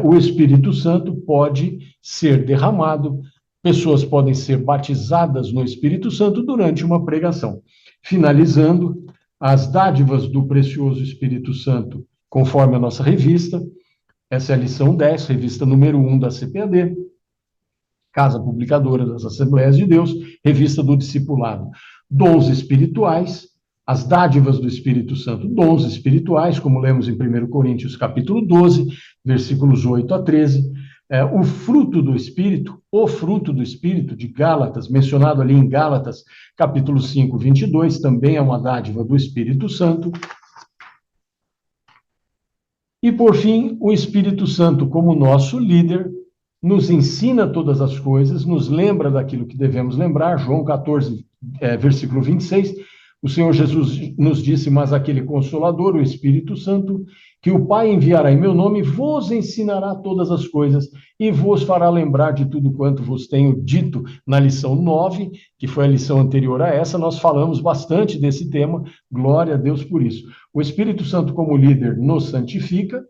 o Espírito Santo pode ser derramado, pessoas podem ser batizadas no Espírito Santo durante uma pregação. Finalizando, as dádivas do precioso Espírito Santo, conforme a nossa revista, essa é a lição 10, revista número 1 da CPAD, Casa Publicadora das Assembleias de Deus, revista do Discipulado. Dons espirituais, as dádivas do Espírito Santo, dons espirituais, como lemos em 1 Coríntios capítulo 12, versículos 8 a 13, o fruto do Espírito de Gálatas, mencionado ali em Gálatas, capítulo 5, 22, também é uma dádiva do Espírito Santo. E, por fim, o Espírito Santo, como nosso líder, nos ensina todas as coisas, nos lembra daquilo que devemos lembrar. João 14, versículo 26, o Senhor Jesus nos disse, mas aquele Consolador, o Espírito Santo, que o Pai enviará em meu nome, vos ensinará todas as coisas e vos fará lembrar de tudo quanto vos tenho dito. Na lição 9, que foi a lição anterior a essa, nós falamos bastante desse tema, glória a Deus por isso. O Espírito Santo como líder nos santifica,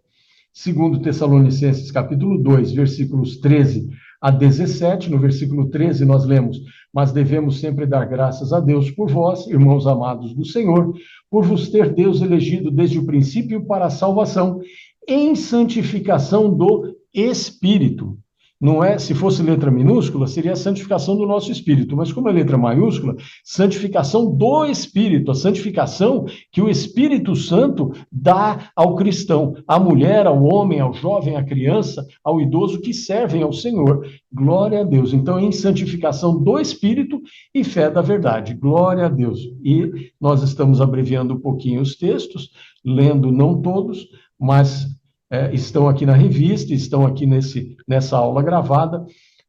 segundo Tessalonicenses capítulo 2, versículos 13 a 17, no versículo 13 nós lemos, mas devemos sempre dar graças a Deus por vós, irmãos amados do Senhor, por vos ter Deus elegido desde o princípio para a salvação, em santificação do Espírito. Não é, se fosse letra minúscula, seria a santificação do nosso espírito, mas como é letra maiúscula, santificação do Espírito, a santificação que o Espírito Santo dá ao cristão, à mulher, ao homem, ao jovem, à criança, ao idoso que servem ao Senhor. Glória a Deus. Então, em santificação do Espírito e fé da verdade. Glória a Deus. E nós estamos abreviando um pouquinho os textos, lendo não todos, mas estão aqui na revista, estão aqui nessa aula gravada,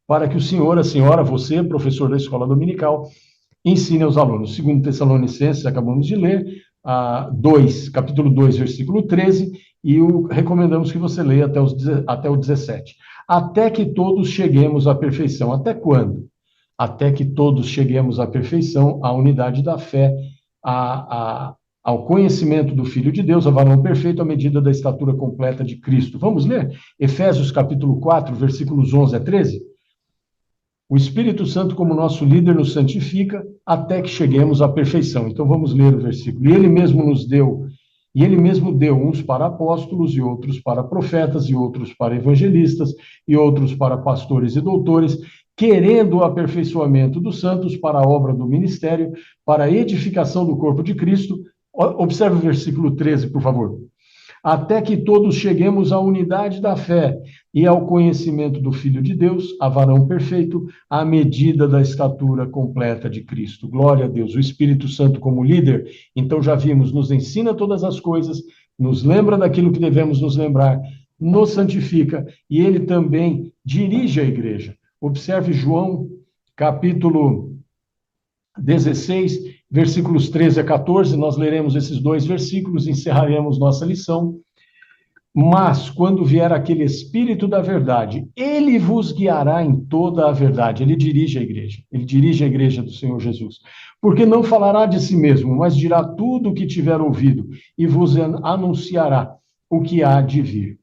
para que o senhor, a senhora, você, professor da escola dominical, ensine aos alunos. Segundo Tessalonicenses, acabamos de ler, capítulo 2, versículo 13, e recomendamos que você leia até o 17. Até que todos cheguemos à perfeição. Até quando? Até que todos cheguemos à perfeição, à unidade da fé, ao conhecimento do Filho de Deus, ao varão perfeito, à medida da estatura completa de Cristo. Vamos ler? Efésios capítulo 4, versículos 11 a 13. O Espírito Santo, como nosso líder, nos santifica até que cheguemos à perfeição. Então vamos ler o versículo. E ele mesmo deu uns para apóstolos, e outros para profetas, e outros para evangelistas, e outros para pastores e doutores, querendo o aperfeiçoamento dos santos para a obra do ministério, para a edificação do corpo de Cristo. Observe o versículo 13, por favor. Até que todos cheguemos à unidade da fé e ao conhecimento do Filho de Deus, a varão perfeito, à medida da estatura completa de Cristo. Glória a Deus. O Espírito Santo como líder, então já vimos, nos ensina todas as coisas, nos lembra daquilo que devemos nos lembrar, nos santifica, e ele também dirige a igreja. Observe João, capítulo 16, versículos 13 a 14, nós leremos esses dois versículos e encerraremos nossa lição. Mas, quando vier aquele Espírito da verdade, ele vos guiará em toda a verdade. Ele dirige a igreja do Senhor Jesus. Porque não falará de si mesmo, mas dirá tudo o que tiver ouvido e vos anunciará o que há de vir.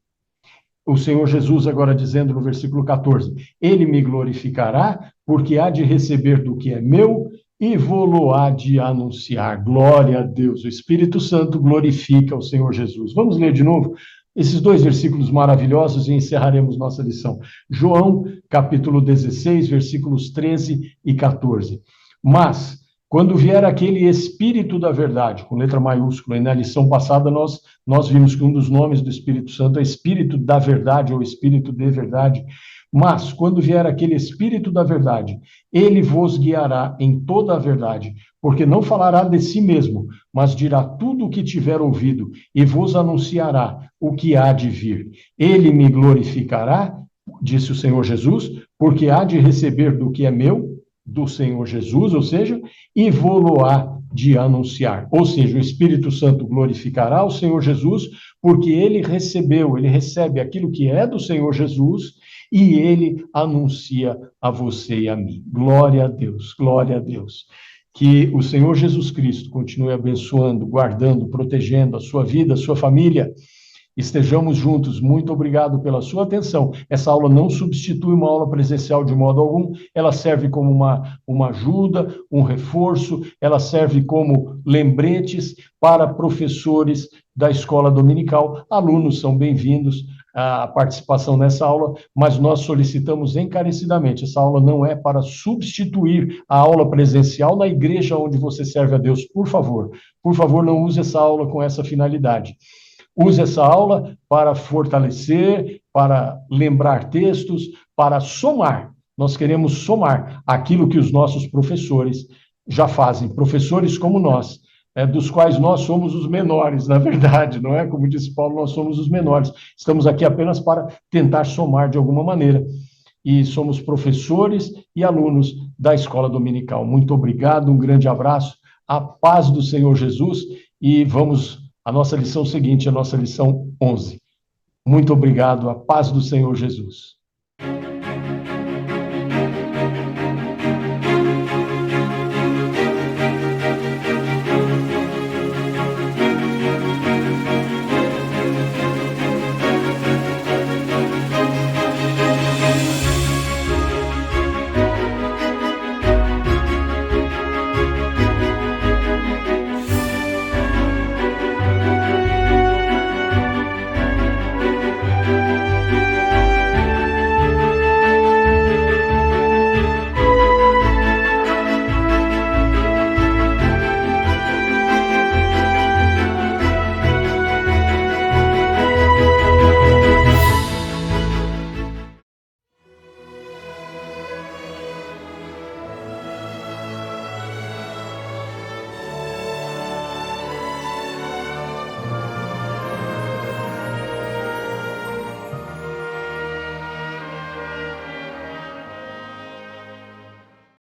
O Senhor Jesus agora dizendo no versículo 14, ele me glorificará, porque há de receber do que é meu e vou-lo-á de anunciar. Glória a Deus. O Espírito Santo glorifica o Senhor Jesus. Vamos ler de novo esses dois versículos maravilhosos e encerraremos nossa lição. João, capítulo 16, versículos 13 e 14. Mas, quando vier aquele Espírito da verdade, com letra maiúscula, e na lição passada nós vimos que um dos nomes do Espírito Santo é Espírito da verdade ou Espírito de verdade. Mas, quando vier aquele Espírito da verdade, ele vos guiará em toda a verdade, porque não falará de si mesmo, mas dirá tudo o que tiver ouvido e vos anunciará o que há de vir. Ele me glorificará, disse o Senhor Jesus, porque há de receber do que é meu, do Senhor Jesus, ou seja, e vou-lo-á de anunciar. Ou seja, o Espírito Santo glorificará o Senhor Jesus, porque ele recebe aquilo que é do Senhor Jesus, e ele anuncia a você e a mim. Glória a Deus, glória a Deus. Que o Senhor Jesus Cristo continue abençoando, guardando, protegendo a sua vida, a sua família. Estejamos juntos. Muito obrigado pela sua atenção. Essa aula não substitui uma aula presencial de modo algum. Ela serve como uma ajuda, um reforço. Ela serve como lembretes para professores da escola dominical. Alunos são bem-vindos à participação nessa aula, mas nós solicitamos encarecidamente. Essa aula não é para substituir a aula presencial na igreja onde você serve a Deus. Por favor, não use essa aula com essa finalidade. Use essa aula para fortalecer, para lembrar textos, para somar. Nós queremos somar aquilo que os nossos professores já fazem. Professores como nós, dos quais nós somos os menores, na verdade, não é? Como disse Paulo, nós somos os menores. Estamos aqui apenas para tentar somar de alguma maneira. E somos professores e alunos da Escola Dominical. Muito obrigado, um grande abraço, a paz do Senhor Jesus, e vamos à nossa lição seguinte, a nossa lição 11. Muito obrigado, a paz do Senhor Jesus.